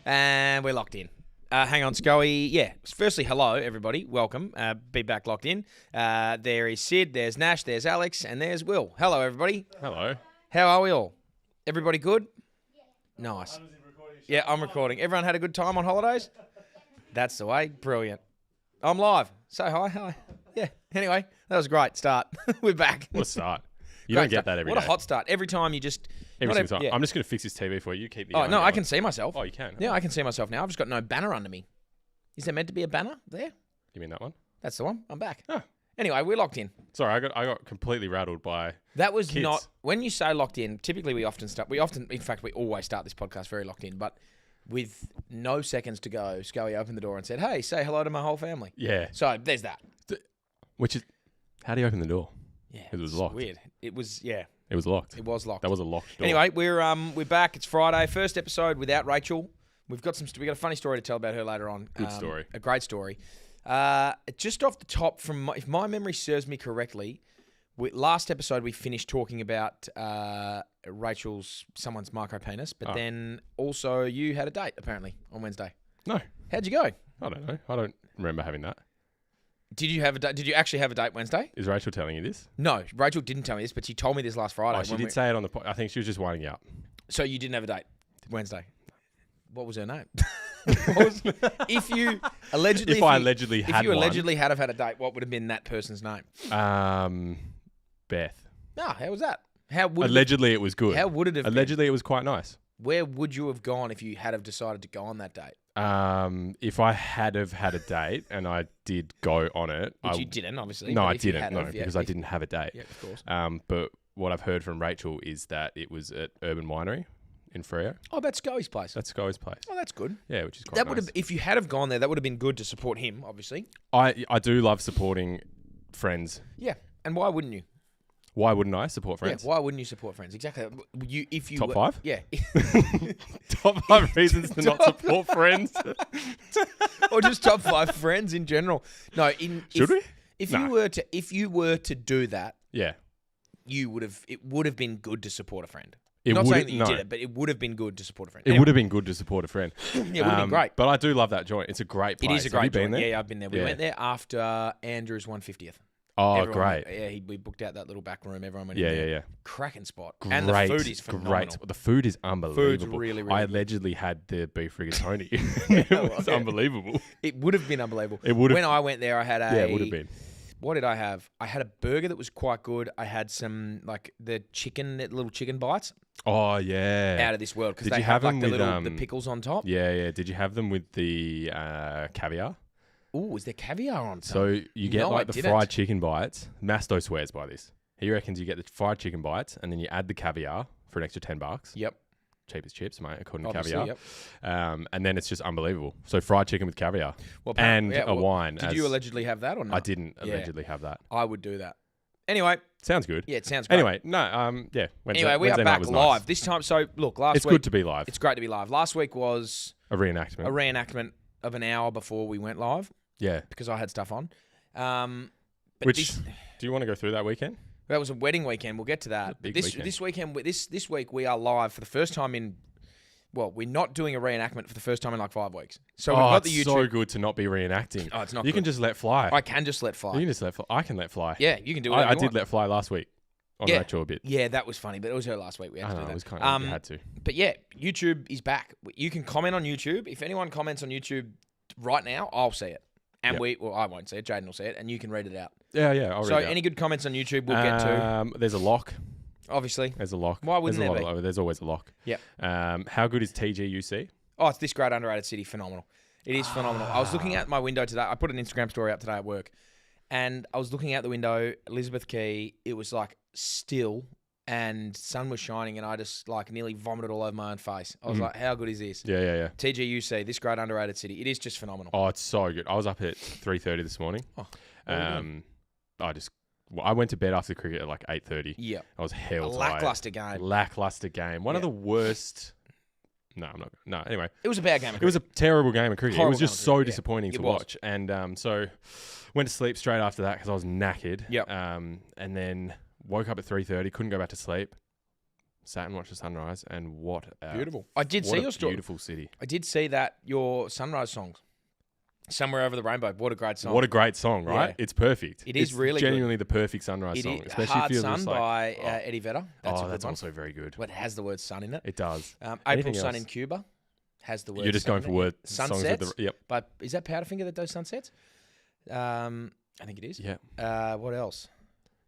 And we're locked in. Hang on, Scully. Yeah. Firstly, hello, everybody. Welcome. Be back locked in. There is Sid, there's Nash, there's Alex, and there's Will. Hello, everybody. Hello. How are we all? Everybody good? Yeah. Nice. Yeah, I'm recording. Everyone had a good time on holidays? That's the way. Brilliant. I'm live. Say hi. Hi. Yeah. Anyway, that was a great start. We're back. What a start. You Great don't get start. that every day. What a hot start. Every time you just... Every single time. Yeah. I'm just going to fix this TV for you. You keep the... Oh, no, I can see myself. Oh, you can? Yeah, I can see myself now. I've just got no banner under me. Is there meant to be a banner there? You mean that one? That's the one. I'm back. Oh. Anyway, we're locked in. Sorry, I got completely rattled by... That was kids. not... When you say locked in, typically we always start this podcast very locked in, but with no seconds to go, Scully opened the door and said, hey, say hello to my whole family. Yeah. So there's that. Which is... How do you open the door? Yeah. It was locked. Weird. It was, yeah. It was locked. It was locked. That was a locked door. Anyway, we're back. It's Friday. First episode without Rachel. We got a funny story to tell about her later on. Good story. A great story. Just off the top, if my memory serves me correctly, last episode we finished talking about someone's micro penis, but then also you had a date apparently on Wednesday. No. How'd you go? I don't know. I don't remember having that. Did you have a date? Did you actually have a date Wednesday? Is Rachel telling you this? No, Rachel didn't tell me this, but she told me this last Friday. Oh, she did say it on the... I think she was just winding you up. So you didn't have a date Wednesday? What was her name? If you allegedly had a date, what would have been that person's name? Beth. Ah, how was that? Allegedly, it was good. How would it have Allegedly, it was quite nice. Where would you have gone if you had have decided to go on that date? If I had have had a date and I did go on it, Which you didn't, obviously. No, I didn't. No, because I didn't have a date. Yeah, of course. But what I've heard from Rachel is that it was at Urban Winery in Freo. Oh, that's Scully's place. That's Scully's place. Oh, that's good. Yeah, which is quite that nice. would have, if you had have gone there, that would have been good to support him, obviously. I do love supporting friends. Yeah, and why wouldn't you? Why wouldn't I support friends? Yeah, why wouldn't you support friends? Exactly. If you Top five? Yeah. Top 5 reasons to not support friends. Or just top 5 friends in general. No, Should we? If you were to do that, Yeah. It would have been good to support a friend. It Not would- saying that you no. did it, but it would have been good to support a friend. It would have been good to support a friend. Yeah, it would have been great. But I do love that joint. It's a great place. It is a great Have you been joint. there? Yeah, I've been there. We went there after Andrew's 150th. Oh, Everyone great. we booked out that little back room. Everyone went Yeah, in there. yeah. Cracking spot. Great, And the food is phenomenal. Great. The food is unbelievable. Food's really, really I good. allegedly had the beef rigatoni. It was unbelievable. It would have been unbelievable. It would have. When I went there, I had Yeah, it would have been. What did I have? I had a burger that was quite good. I had some the little chicken bites. Oh, yeah. Out of this world because Did they you have have like them the with, the pickles on top. Yeah, yeah. Did you have them with the caviar? Ooh, is there caviar on top? So you get No, I the didn't. fried chicken bites. Masto swears by this. He reckons you get the fried chicken bites and then you add the caviar for an extra $10. Yep. Cheap as chips, mate, according Obviously, to caviar. yep. And then it's just unbelievable. So fried chicken with caviar Well, and yeah, a wine. Did you allegedly have that or not? I didn't allegedly have that. I would do that. Anyway. Sounds good. Yeah, it sounds great. Anyway, no, yeah. Anyway, we are Wednesday night back was live nice. this time. So look, last week It's good to be live. It's great to be live. Last week was A reenactment. a reenactment of an hour before we went live Yeah. because I had stuff on. But Which, do you want to go through that weekend? that was a wedding weekend. We'll get to that. But Big this weekend. this weekend, this week we are live for the first time in. Well, we're not doing a reenactment for the first time in like 5 weeks. So we've got the it's YouTube. so good to not be reenacting. Oh, it's not You good. can just let fly. I can just let fly. You can just let fly. I can let fly. Yeah, you can do it. I did let fly last week on Yeah. Rachel a bit. Yeah, that was funny, but it was her last week. We had I to know, do that. it was kind of, you had to. But yeah, YouTube is back. You can comment on YouTube. If anyone comments on YouTube right now, I'll see it. And Yep. I won't see it. Jaiden will see it, and you can read it out. Yeah, yeah, I'll So read it out. any good comments on YouTube, we'll get to. There's a lock. Obviously. There's a lock. Why wouldn't there's there be? There's always a lock. Yep. How good is TGUC? Oh, it's this great underrated city. Phenomenal. It is phenomenal. I was looking out my window today. I put an Instagram story up today at work. And I was looking out the window, Elizabeth Quay. It was like still and sun was shining. And I just like nearly vomited all over my own face. I was like, how good is this? Yeah, yeah, yeah. TGUC, this great underrated city. It is just phenomenal. Oh, it's so good. I was up at 3:30 this morning. Oh, what are you doing? I went to bed after cricket at like 8:30. Yeah. I was hell A tired. lackluster game. Lackluster game. One of Yeah. the worst. No, I'm not. No, anyway. It was a bad game. It was a terrible game of cricket. Horrible It was just game of so cricket, yeah. disappointing It to was. watch. And so went to sleep straight after that because I was knackered. Yep. And then woke up at 3:30, couldn't go back to sleep. sat and watched the sunrise, and what a Beautiful. I did see your story. Beautiful city. I did see that your sunrise songs, Somewhere Over the Rainbow. What a great song. What a great song, right? Yeah. It's perfect. It is it's really genuinely the perfect sunrise song. Especially Hard if you're Sun just like, by Eddie Vedder. That's a good that's one. also very good. Well, it has the word sun in it. It does. April Anything Sun else? in Cuba has the word You're just sun going for in it. word songs with Sunsets. the. Yep. But is that Powderfinger that does sunsets? I think it is. Yeah. What else?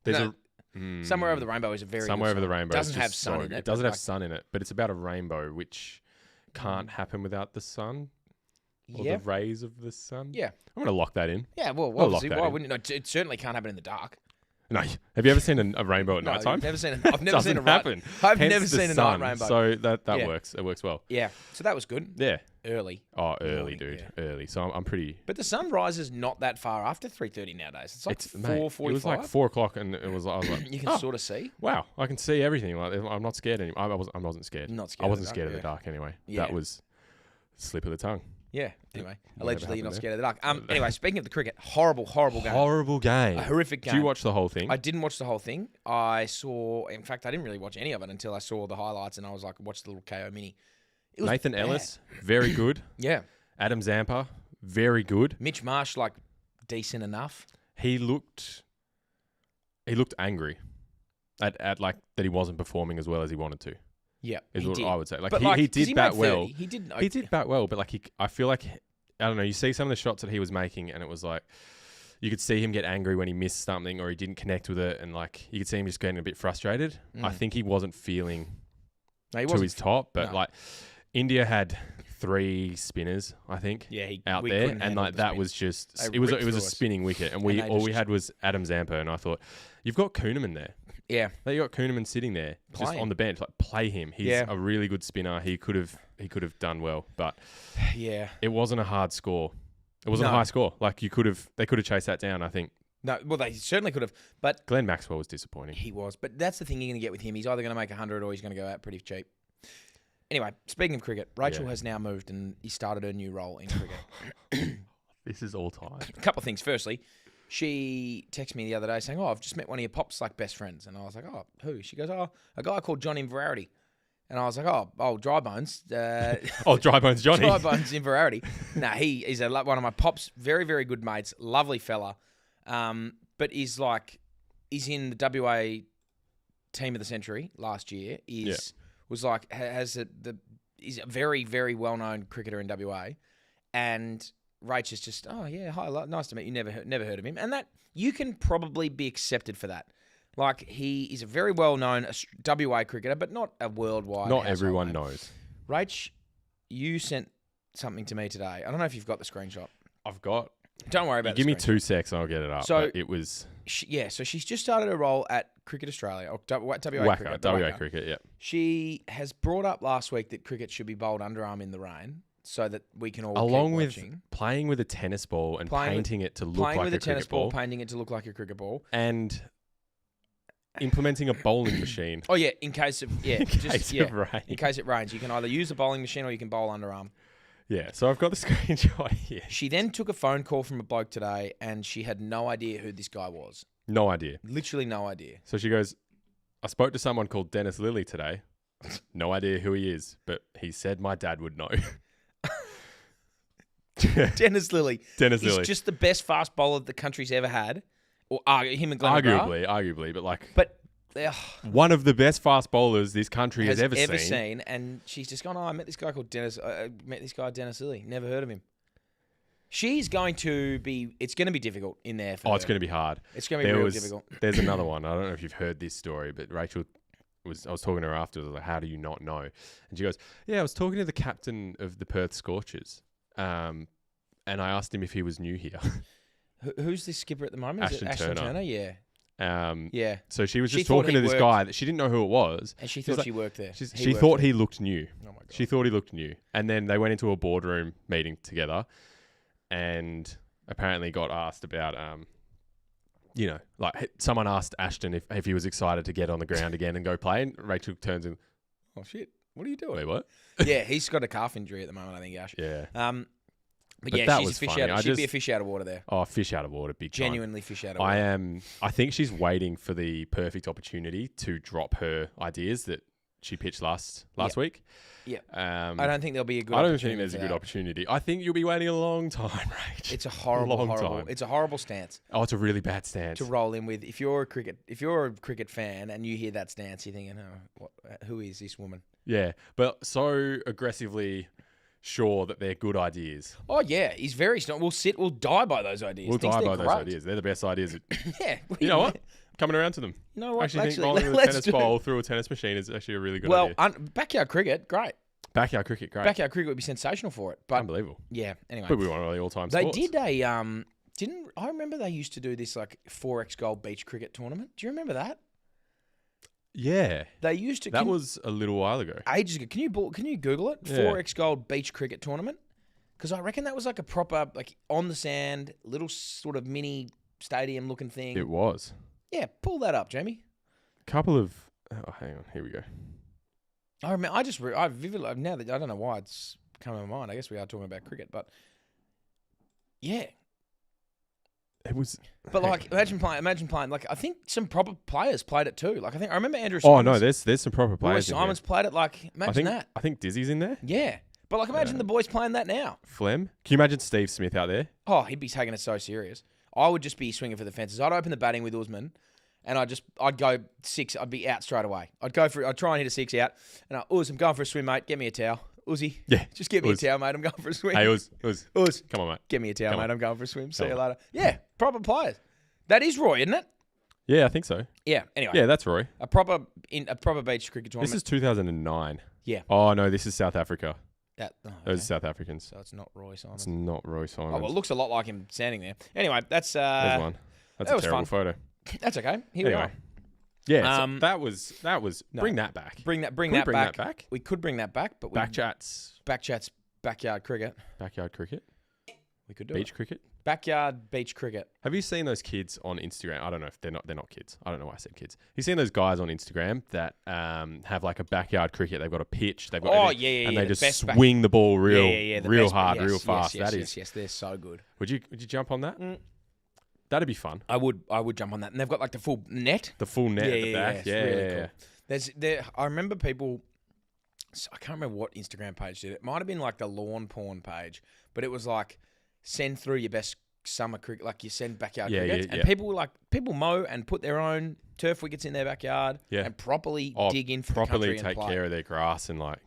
There's No, Somewhere Over the Rainbow is a very Somewhere good Over the song. Rainbow. Doesn't is have just sun so in good. it. It doesn't but have sun in it, but it's about a rainbow, which can't happen without the sun or yeah. the rays of the sun. Yeah. I'm going to lock that in. Yeah, well, I'll obviously, lock that why in. wouldn't it? No, it certainly can't happen in the dark. No, have you ever seen a rainbow at No, night time? I've never seen a Doesn't happen. I've Hence never the seen a sun. night rainbow. So that Yeah. works. It works well. Yeah, so that was good. Yeah. Early. Oh, early, Morning, dude. yeah. Early. So I'm pretty. But the sun rises not that far after 3:30 nowadays. It's like Mate, 4:45. it was like 4 o'clock, and I was like, You can sort of see. wow, I can see everything. Like I'm not scared anymore. I wasn't scared. Not scared I of wasn't the scared dark, of the dark anyway. Yeah. That was slip of the tongue. Yeah. Anyway, Whatever allegedly you're not happened scared of the dark. Anyway, speaking of the cricket, horrible game. Horrible game. A horrific game. Did you watch the whole thing? I didn't watch the whole thing. I saw, in fact, I didn't really watch any of it until I saw the highlights and I was like, watched the little KO mini. It was Nathan bad. Ellis, very good. Yeah. Adam Zampa, very good. Mitch Marsh, like, decent enough. He looked angry at like that he wasn't performing as well as he wanted to. Yeah, Is he what did. I would say. Like But, he 'cause did bat made well. 30. He did. He did bat well, but like I feel like I don't know. You see some of the shots that he was making, and it was like you could see him get angry when he missed something or he didn't connect with it, and like you could see him just getting a bit frustrated. I think he wasn't feeling No, he to wasn't his top, but no. like India had 3 spinners, I think. Yeah, out we there, couldn't and handle like the that spin. was just They it was ripped a through us. spinning wicket, and And we they all we just- had was Adam Zampa, and I thought you've got Kuhneman there. Yeah, Like, you got Kuhneman sitting there just Play him. on the bench. Like play him. He's Yeah. a really good spinner. He could have done well, but yeah. it wasn't a hard score. It wasn't No. a high score. Like they could have chased that down. I think No, well, they certainly could have, but Glenn Maxwell was disappointing. he was. But that's the thing you're going to get with him. He's either going to make 100 or he's going to go out pretty cheap. Anyway, speaking of cricket, Rachel Yeah. has now moved and he started her new role in cricket. This is all time. A couple of things. Firstly, she texted me the other day saying, "Oh, I've just met one of your pops like best friends," and I was like, "Oh, who?" She goes, "Oh, a guy called John Inverarity," and I was like, "Oh, Dry Bones." Oh, Dry Bones Johnny. Dry Bones Inverarity. Nah, he is one of my pops. Very, very good mates. Lovely fella. But is in the WA team of the century last year. Was like is a very, very well known cricketer in WA, and Rach is just, oh yeah, hi, nice to meet you. Never heard of him, and that you can probably be accepted for that. Like he is a very well known WA cricketer, but not a worldwide. Not household everyone name. knows. Rach, you sent something to me today. I don't know if you've got the screenshot. I've got. Don't worry about it. Give me 2 secs and I'll get it up. So- But it was So she's just started a role at Cricket Australia, or WA WACA, Cricket. WA WACA. cricket. Yeah. She has brought up last week that cricket should be bowled underarm in the rain so that we can all Along keep with watching. playing with a tennis ball and Playing with- painting it to look Playing like with a a tennis cricket ball, ball, painting it to look like a cricket ball. and implementing a bowling machine Oh yeah, in case of in case of rain. in case it rains, you can either use a bowling machine or you can bowl underarm. Yeah, so I've got the screenshot here. She then took a phone call from a bloke today, and she had no idea who this guy was. No idea. Literally no idea. So she goes, I spoke to someone called Dennis Lilly today. No idea who he is, but he said my dad would know. Dennis Lilly. Dennis He's Lilly. just the best fast bowler the country's ever had. Or him and Glenn McGrath. Arguably, but like But one of the best fast bowlers this country has ever seen. And she's just gone, oh, I met this guy called Dennis. I met this guy, Dennis Lilly. Never heard of him. It's going to be difficult in there for her. It's going to be hard. It's going to be real difficult. There's another one. I don't know if you've heard this story, but Rachel I was talking to her afterwards, like, how do you not know? And she goes, yeah, I was talking to the captain of the Perth Scorchers. And I asked him if he was new here. Who's this skipper at the moment? Is it Ashton Turner? Yeah. Yeah. So she was She just thought talking he to this worked- guy that she didn't know who it was. And she She's thought like- she worked there. She thought he looked new. Oh my God. She thought he looked new. And then they went into a boardroom meeting together and apparently got asked about, someone asked Ashton if he was excited to get on the ground again and go play. And Rachel turns and, Oh, shit. What are you doing? wait, what? Yeah, he's got a calf injury at the moment, I think, Ash. Yeah. But But yeah, that she's was a fish funny. out. I She'd be a just- fish out of water there. Oh, fish out of water, big time. Genuinely fish out of water. I think she's waiting for the perfect opportunity to drop her ideas that she pitched last week. Yeah. I don't think there'll be a good. I don't think there's a good opportunity. I think you'll be waiting a long time, Rach. It's a horrible time. It's a horrible stance. Oh, it's a really bad stance to roll in with. If you're a cricket fan and you hear that stance, you're thinking, who is this woman? Yeah, but so aggressively sure that they're good ideas. Oh yeah, he's very strong. We'll die by those ideas. We'll die by those ideas. They're the best ideas. Yeah. You know what? Coming around to them. You know what? Actually, think bowling with a tennis ball through a tennis machine is actually a really good idea. Backyard cricket, great. Backyard cricket, great. Backyard cricket would be sensational for it. But unbelievable. Yeah. Anyway, but we want all time they sports. did a didn't I remember they used to do this like 4x gold beach cricket tournament? Do you remember that? Yeah. They used to. That was a little while ago. Ages ago. Can you Google it? Yeah. 4x gold beach cricket tournament. Because I reckon that was like a proper like on the sand little sort of mini stadium looking thing. It was. Yeah, pull that up, Jamie. Couple of. Oh, hang on. Here we go. I remember. I vividly now that I don't know why it's come to my mind. I guess we are talking about cricket, but yeah, it was. But like, imagine playing. Like, I think some proper players played it too. Like, I remember Andrew Simons. Oh no, there's some proper players. Simons played it. Like, imagine that. I think Dizzy's in there. Yeah, but like, imagine the boys playing that now. Flem. Can you imagine Steve Smith out there? Oh, he'd be taking it so serious. I would just be swinging for the fences. I'd open the batting with Usman, and I'd go 6. I'd be out straight away. I'd try and hit a 6 out, and I'm going for a swim, mate. Get me a towel. Uzi. Yeah. Just give me a towel, mate. I'm going for a swim. Hey, Uz. Come on, mate. Give me a towel, mate. I'm going for a swim. See you later. Yeah, proper players. That is Roy, isn't it? Yeah, I think so. Yeah. Anyway. Yeah, that's Roy. A proper beach cricket tournament. This is 2009. Yeah. Oh no, this is South Africa. Those are South Africans. So it's not Roy Simons. It's not Roy Simons. Oh, well, it looks a lot like him standing there. Anyway, that's There's one. That's a terrible photo. That's okay. Here we are. Yeah, so that was. Bring that back. Bring that back. We could bring that back, but BackChat's backyard cricket. Backyard cricket. We could do beach cricket. Backyard beach cricket. Have you seen those kids on Instagram? I don't know if they're not kids. I don't know why I said kids. You've seen those guys on Instagram that have like a backyard cricket. They've got a pitch. They've got and they just swing the ball real hard, real fast. Yes, they're so good. Would you jump on that? That'd be fun. I would jump on that. And they've got like the full net. The full net at the back. Yeah, really cool. I remember people. I can't remember what Instagram page did it. It might have been like the lawn porn page, but it was like send through your best summer cricket, like you send backyard crickets, and people mow and put their own turf wickets in their backyard, and properly dig in for the country and take care of their grass and like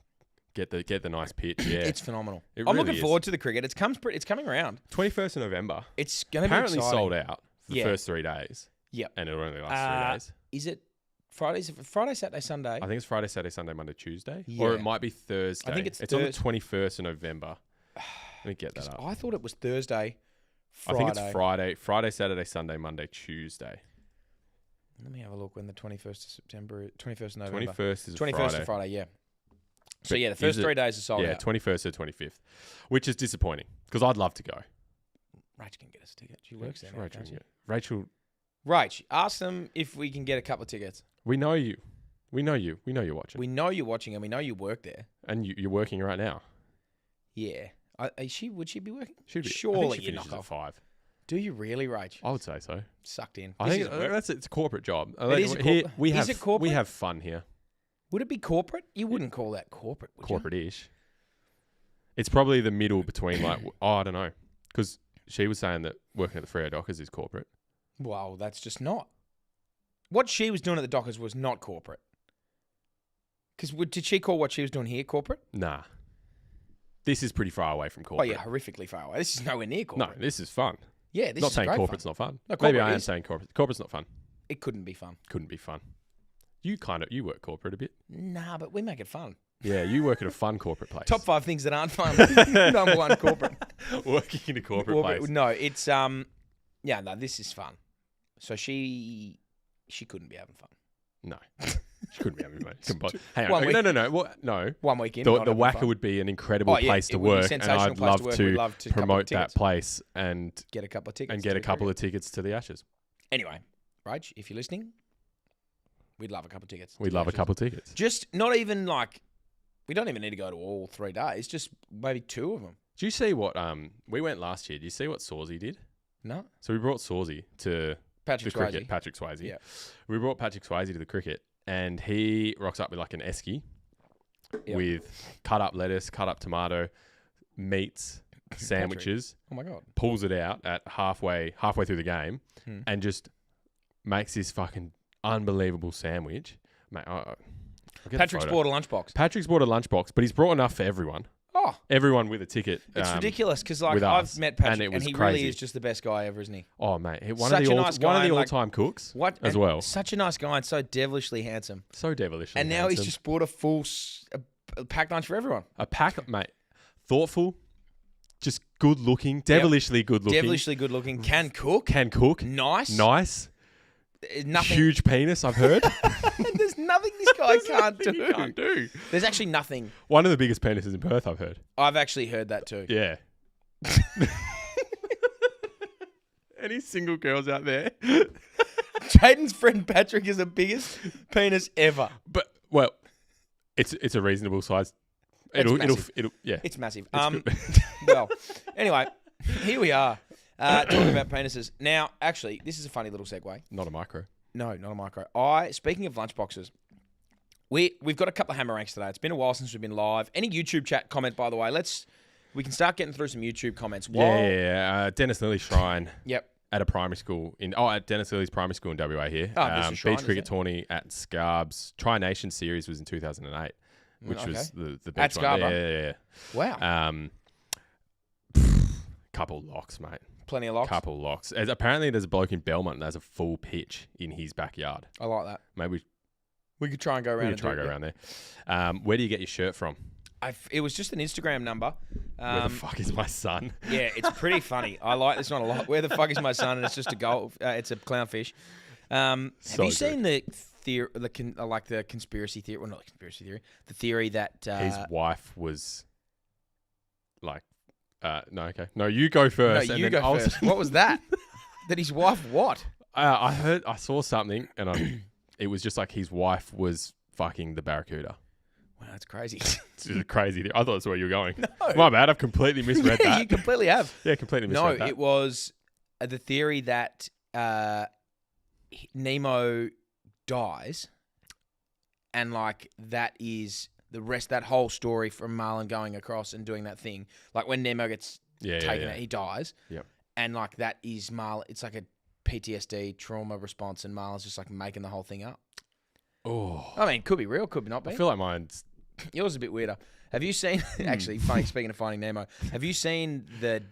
get the nice pitch. Yeah, it's phenomenal. I'm looking forward to the cricket. It's coming around. 21st of November. It's going to be apparently exciting. sold out for the first 3 days. Yep, and it'll only last 3 days. Is it Friday, Saturday, Sunday? I think it's Friday, Saturday, Sunday, Monday, Tuesday, or it might be Thursday. I think it's on the 21st of November. Let me get that up. I thought it was Thursday. Friday. I think it's Friday, Saturday, Sunday, Monday, Tuesday. Let me have a look when the 21st of September, 21st of November. 21st is 21st of Friday, yeah. So yeah, the first 3 days are sold out. Yeah, 21st to 25th, which is disappointing because I'd love to go. Rach can get us a ticket. She works there. Rachel, ask them if we can get a couple of tickets. We know you. We know you're watching. We know you're watching and we know you work there. And you're working right now. Yeah. Would she be working? She'd be. Surely you knock off 5. Do you really, Rach? I would say so. Sucked in. I think it's a corporate job. Is it corporate? We have fun here. Would it be corporate? You wouldn't call that corporate, would you? Corporate-ish. It's probably the middle between like, I don't know. Because she was saying that working at the Freo Dockers is corporate. Well, that's just not. What she was doing at the Dockers was not corporate. Because did she call what she was doing here corporate? Nah. This is pretty far away from corporate. Oh, yeah, horrifically far away. This is nowhere near corporate. No, this is fun. Yeah, this not is saying great corporate's fun. not fun. No, maybe I am saying corporate. Corporate's not fun. It couldn't be fun. Couldn't be fun. You work corporate a bit. Nah, but we make it fun. Yeah, you work at a fun corporate place. Top 5 things that aren't fun. Number 1, corporate. Working in a corporate place. No, it's this is fun. So she couldn't be having fun. No. She couldn't be having fun. Hang on. No. What? No. 1 weekend. The Wacker would be an incredible place to work, and I'd love to promote that place and get a couple of tickets. And get a couple of tickets to the Ashes. Anyway, Rach, if you're listening, we'd love a couple of tickets. We'd love a couple of tickets. Just not even like, we don't even need to go to all 3 days. Just maybe 2 of them. Do you see what we went last year? Do you see what Sawsey did? No. So we brought Sawsey to Patrick Swayze. Yeah. We brought Patrick Swayze to the cricket, and he rocks up with like an esky Yep. with cut up lettuce, cut up tomato, meats, sandwiches. Oh my God. Pulls it out at halfway through the game, and just makes this fucking unbelievable sandwich. Mate, Patrick's bought a lunchbox. Patrick's bought a lunchbox, but he's brought enough for everyone. Oh, Everyone with a ticket. it's ridiculous because like with us, I've met Patrick and it was he crazy. really is just the best guy ever, isn't he? Oh mate, one Such of a the nice guy, like, all-time cooks as and well. Such a nice guy and so devilishly handsome. So devilishly And now handsome. he's just bought a full a packed lunch for everyone. a pack, mate. Thoughtful, just good looking, devilishly good looking. Devilishly good looking. Can cook. Can cook. Nice. Nothing. Huge penis, I've heard. There's nothing this guy can't do. He can't do. There's actually nothing. One of the biggest penises in Perth, I've heard. I've actually heard that too. Yeah. Any single girls out there? Jaiden's friend Patrick is the biggest penis ever. But well, it's a reasonable size. It'll yeah. It's massive. It's Well, anyway, here we are talking about penises. Now, actually, this is a funny little segue. Not a micro. No, not a micro. Speaking of lunchboxes, we've got a couple of hammer ranks today. It's been a while since we've been live. Any YouTube chat comment, by the way? We can start getting through some YouTube comments. Yeah. Dennis Lilly Shrine. Yep. At a primary school at Dennis Lilly's primary school in WA here. There's a shrine, beach cricket tourney at Scarbs. Tri-Nation series was in 2008, which was the beach at one. Scarborough. Yeah. Wow. Couple locks, mate. Plenty of locks. Couple locks. Apparently, there's a bloke in Belmont that has a full pitch in his backyard. I like that. Maybe we could try and go around. around there. Where do you get your shirt from? It was just an Instagram number. Where the fuck is my son? Yeah, it's pretty funny. I like this one a lot. Where the fuck is my son? And it's just a goal. It's a clownfish. Have you seen the theory, the conspiracy theory? Well, not the conspiracy theory. The theory that his wife was like, no, okay, no, you go first. No, you go first. What was that? That his wife what? I saw something, and it was just like his wife was fucking the barracuda. Wow, that's crazy. It's a crazy thing. I thought that's where you were going. No. My bad. I've completely misread that. You completely have. Yeah, completely misread that. No, it was the theory that Nemo dies, and like that is the rest. That whole story from Marlin going across and doing that thing, like when Nemo gets taken out, he dies. Yep. And like that is Marlin. It's like a PTSD trauma response, and Marlin's just like making the whole thing up. Oh, I mean, could be real, could not be. I feel like mine's. Yours is a bit weirder. Have you seen? Actually, funny. Speaking of Finding Nemo, have you seen the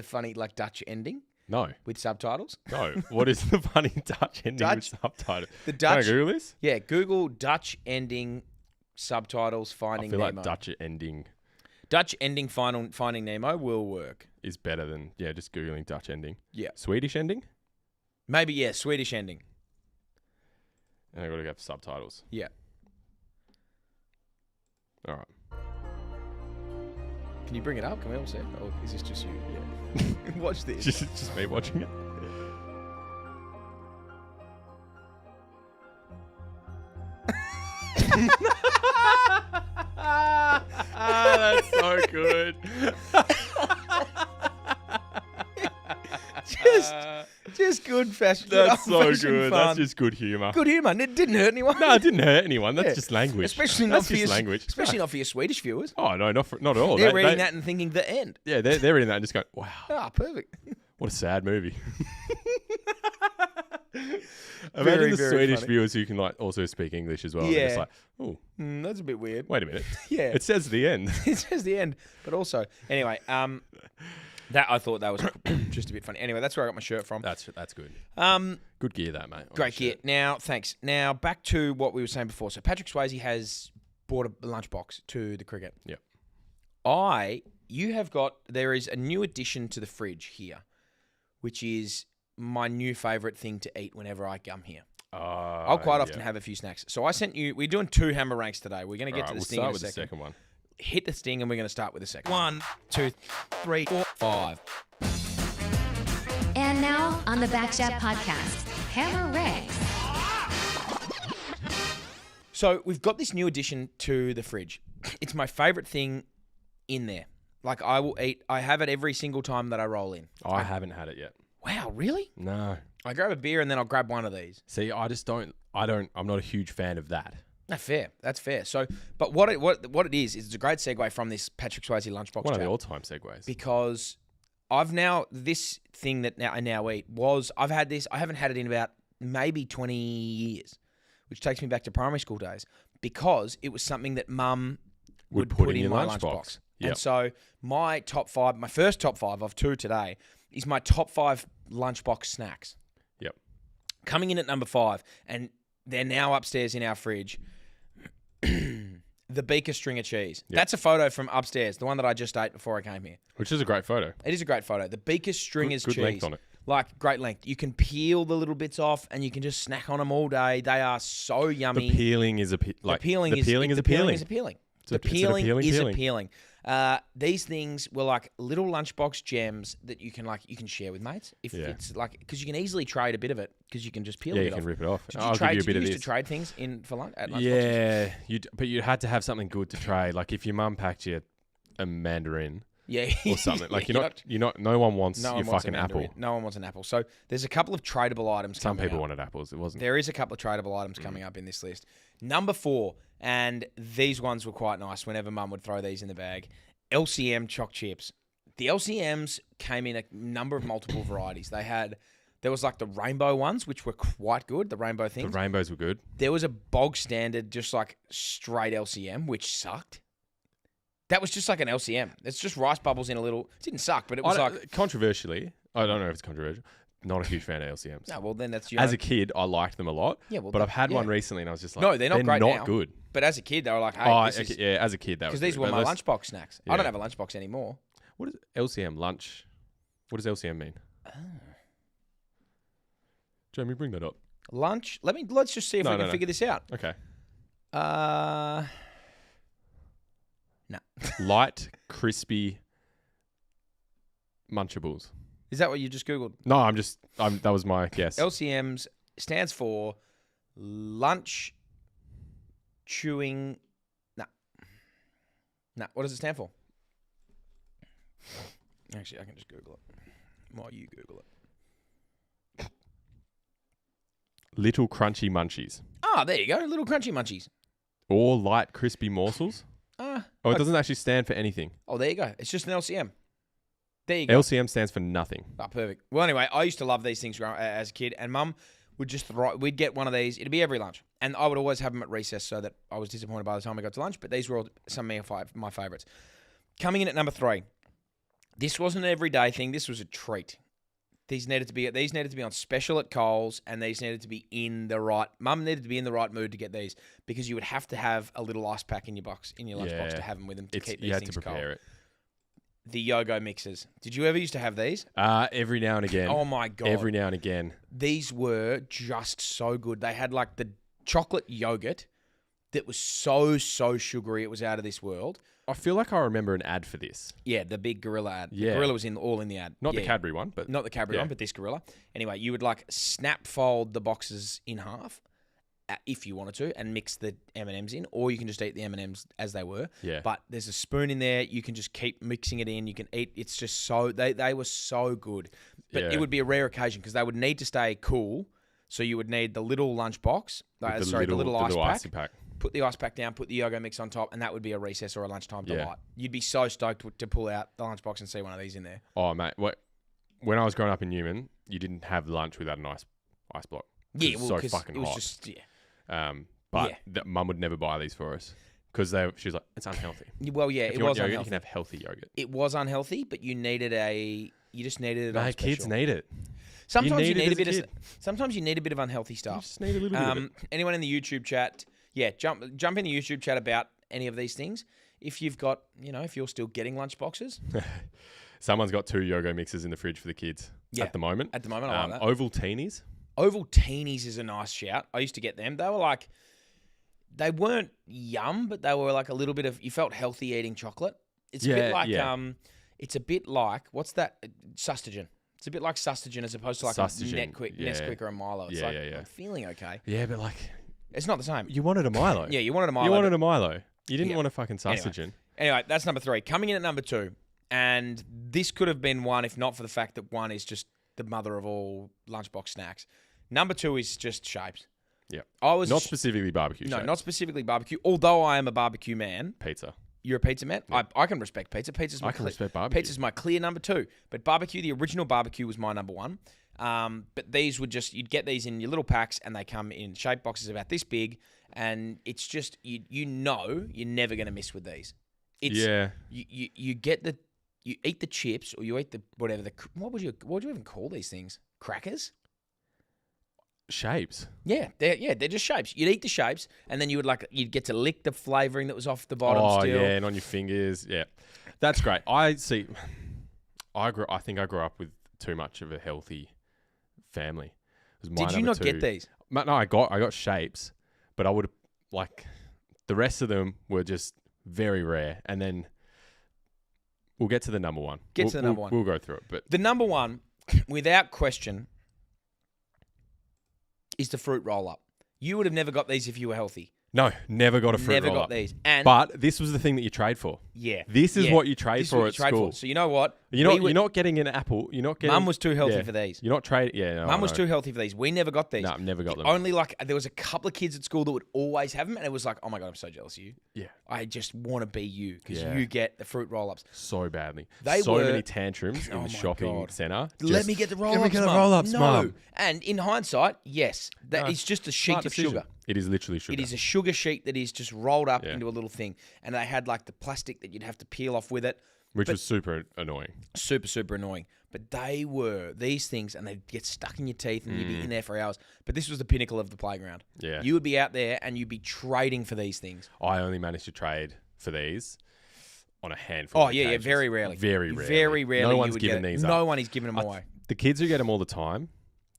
funny like Dutch ending? No. With subtitles? No. What is the funny Dutch ending with subtitles? The Dutch. Can I Google this? Yeah, Google Dutch ending subtitles Finding Nemo. I feel like Dutch ending Finding Nemo will work. Is better than just Googling Dutch ending. Yeah. Swedish ending? Maybe Swedish ending. And I got to go for subtitles. Yeah. All right. Can you bring it up? Can we all see it? Or is this just you? Yeah. Watch this. just me watching it. That's so good. Just good fashion. That's so good. Fun. That's just good humour. Good humour. It didn't hurt anyone. No, it didn't hurt anyone. That's just language. Especially not for your Swedish viewers. Oh no, not at all. They're reading that and thinking the end. Yeah, they're reading that and just going, wow. Ah, perfect. What a sad movie. Imagine the Swedish funny. viewers who can like also speak English as well. Yeah. They're just like, oh, that's a bit weird. wait a minute. Yeah. It says the end. It says the end, but also anyway, that I thought that was just a bit funny. Anyway, that's where I got my shirt from. That's good. Good gear, that mate. Great gear. Now, thanks. Now back to what we were saying before. So Patrick Swayze has bought a lunchbox to the cricket. Yep. There is a new addition to the fridge here, which is my new favourite thing to eat whenever I come here. I'll quite often have a few snacks. So I sent you. We're doing 2 hammer ranks today. We're going to get to the sting in a second. We'll start with the second one. Hit the sting, and we're going to start with the second. 1, 2, 3, 4, 5. And now on the BackChat podcast, Hammer Ranks. So we've got this new addition to the fridge. It's my favourite thing in there. Like I have it every single time that I roll in. I haven't had it yet. Wow, really? No. I grab a beer and then I'll grab one of these. See, I just don't. I'm not a huge fan of that. That's fair. That's fair. So, but what it is it's a great segue from this Patrick Swayze lunchbox One of chat, the all-time segues. because this thing that I now eat I've had this. I haven't had it in about maybe 20 years, which takes me back to primary school days, because it was something that Mum would put in my lunchbox. Yep. And so my first top five of 2 today is my top 5 lunchbox snacks. Yep. Coming in at number 5, and they're now upstairs in our fridge. The Beaker string of cheese. Yep. That's a photo from upstairs, the one that I just ate before I came here. Which is a great photo. It is a great photo. The Beaker stringers Good cheese. length on it. Like, great length. You can peel the little bits off and you can just snack on them all day. They are so yummy. The peeling is appealing. The peeling is appealing. The peeling is appealing. These things were like little lunchbox gems that you can share with mates. If it's like, because you can easily trade a bit of it because you can just peel it off. Yeah, you can rip it off. I'll give you a bit of this. Did you used to trade things for lunch at lunchboxes? Yeah, but you had to have something good to trade. Like if your mum packed you a mandarin. Yeah, or something like no one wants your fucking apple. No one wants an apple. So there's a couple of tradable items. Some people wanted apples. It wasn't. There is a couple of tradable items coming up in this list. Number 4, and these ones were quite nice. Whenever Mum would throw these in the bag, LCM choc chips. The LCMs came in a number of multiple varieties. There was like the rainbow ones, which were quite good. The rainbow things. The rainbows were good. There was a bog standard, just like straight LCM, which sucked. That was just like an LCM. It's just rice bubbles in a little. It didn't suck, but it was like controversially. I don't know if it's controversial. Not a huge fan of LCMs. No, well then that's your. As a kid, I liked them a lot. Yeah, well, but I've had one recently, and I was just like, no, they're not great now. Good. But as a kid, they were like, hey, yeah, as a kid, that was because these were my lunchbox snacks. Yeah. I don't have a lunchbox anymore. What is LCM lunch? What does LCM mean? Jamie, bring that up. Lunch. Let's just see if we can figure this out. Okay. No. Light, crispy Munchables. Is that what you just Googled? No, that was my guess. LCMs stands for lunch chewing. No. What does it stand for? Actually, I can just Google it while you Google it. Little crunchy munchies. Ah, there you go. Little crunchy munchies. Or light, crispy morsels. It doesn't actually stand for anything. Oh, there you go. It's just an LCM. There you go. LCM stands for nothing. Oh, perfect. Well, anyway, I used to love these things as a kid, and Mum would we'd get one of these. It'd be every lunch, and I would always have them at recess, so that I was disappointed by the time I got to lunch. But these were all some of my favourites. Coming in at number 3, this wasn't an everyday thing. This was a treat. These needed to be on special at Coles, and these needed to be in the right. Mum needed to be in the right mood to get these, because you would have to have a little ice pack in your lunchbox to have them with them to keep these things cold. You had to prepare it. The Yogo mixers. Did you ever used to have these? Every now and again. Oh my God. Every now and again. These were just so good. They had like the chocolate yogurt that was so sugary. It was out of this world. I feel like I remember an ad for this. Yeah, the big Gorilla ad. Yeah. The Gorilla was all in the ad. Not the Cadbury one, but... Not the Cadbury one, but this Gorilla. Anyway, you would like snap fold the boxes in half, if you wanted to, and mix the M&Ms in, or you can just eat the M&Ms as they were. Yeah. But there's a spoon in there. You can just keep mixing it in. You can eat. It's just so... They were so good. But it would be a rare occasion, because they would need to stay cool. So you would need the little lunch box. The little ice pack. Put the ice pack down, put the Yogo mix on top, and that would be a recess or a lunchtime delight. You'd be so stoked to pull out the lunchbox and see one of these in there. Oh, mate. When I was growing up in Newman, you didn't have lunch without an ice block. Yeah, well, because it was just... Mum would never buy these for us, because she was like, it's unhealthy. Well, yeah, it was unhealthy. You can have healthy yogurt. It was unhealthy, but you just needed it. No, kids need it. Sometimes you need a bit of unhealthy stuff. You just need a little bit of it. Anyone in the YouTube chat, jump in the YouTube chat about any of these things. If you've got, if you're still getting lunch boxes. Someone's got 2 Yogo mixes in the fridge for the kids at the moment. At the moment, I like that. Ovaltinis. Ovaltinis is a nice shout. I used to get them. They were like, they weren't yum, but they were like a little bit of, you felt healthy eating chocolate. It's a bit like, it's a bit like, what's that? Sustagen. It's a bit like Sustagen as opposed to like Nesquik or a Milo. It's I'm feeling okay. Yeah, but like... It's not the same. You wanted a Milo. Yeah, you wanted a Milo. You didn't want a fucking Sustagen. Anyway, that's number 3. Coming in at number 2, and this could have been 1 if not for the fact that 1 is just the mother of all lunchbox snacks. Number 2 is just shapes. Yep. I was Not specifically barbecue. No, shapes. not specifically barbecue. Although I am a barbecue man. Pizza. You're a pizza man? Yeah. I can respect pizza. I can respect barbecue. Pizza's my clear number 2. But barbecue, the original barbecue was my number 1. But these would just, you'd get these in your little packs and they come in shape boxes about this big. And it's just, you know you're never going to miss with these. It's, yeah. You get the, you eat the chips or you eat the, whatever, what would you even call these things? Crackers? Shapes. Yeah, they're just shapes. You'd eat the shapes, and then you'd get to lick the flavoring that was off the bottom. Oh still. yeah, and on your fingers. Yeah, that's great. I think I grew up with too much of a healthy family. It was my Did you number not 2. get these? No, I got shapes, but I would like the rest of them were just very rare. And then we'll get to the number 1. We'll go through it, but The number 1, without question, is the fruit roll up. You would have never got these if you were healthy. no, never got a fruit Never roll got up. these. And But this was the thing that you trade for. yeah, This is yeah. what you trade This is for what at you trade school. for. So you know what? You're not getting an apple. You're not getting. Mum was too healthy yeah. for these. You're not trading. Yeah, no, Mum I was know. too healthy for these. We never got these. No, never got them. Only there was a couple of kids at school that would always have them, and it was like, oh my God, I'm so jealous of you. Yeah, I just want to be you because Yeah. you get the fruit roll ups. so badly. They so were- many tantrums in Oh the my shopping God. centre. Let me get the roll ups. Let me get the roll-ups, No. Mum. And in hindsight, yes, that No, is just a sheet Smart of decision. sugar. It is literally sugar. It is a sugar sheet that is just rolled up Yeah. into a little thing, and they had like the plastic that you'd have to peel off with it. Which was super annoying. Super, super annoying. But they were these things, and they'd get stuck in your teeth, and you'd be in there for hours. But this was the pinnacle of the playground. Yeah. You would be out there, and you'd be trading for these things. I only managed to trade for these on a handful. Oh, of yeah, occasions. very rarely. Very rarely. Very rarely. No you one's would given get it. these No up. one is giving them away. The kids who get them all the time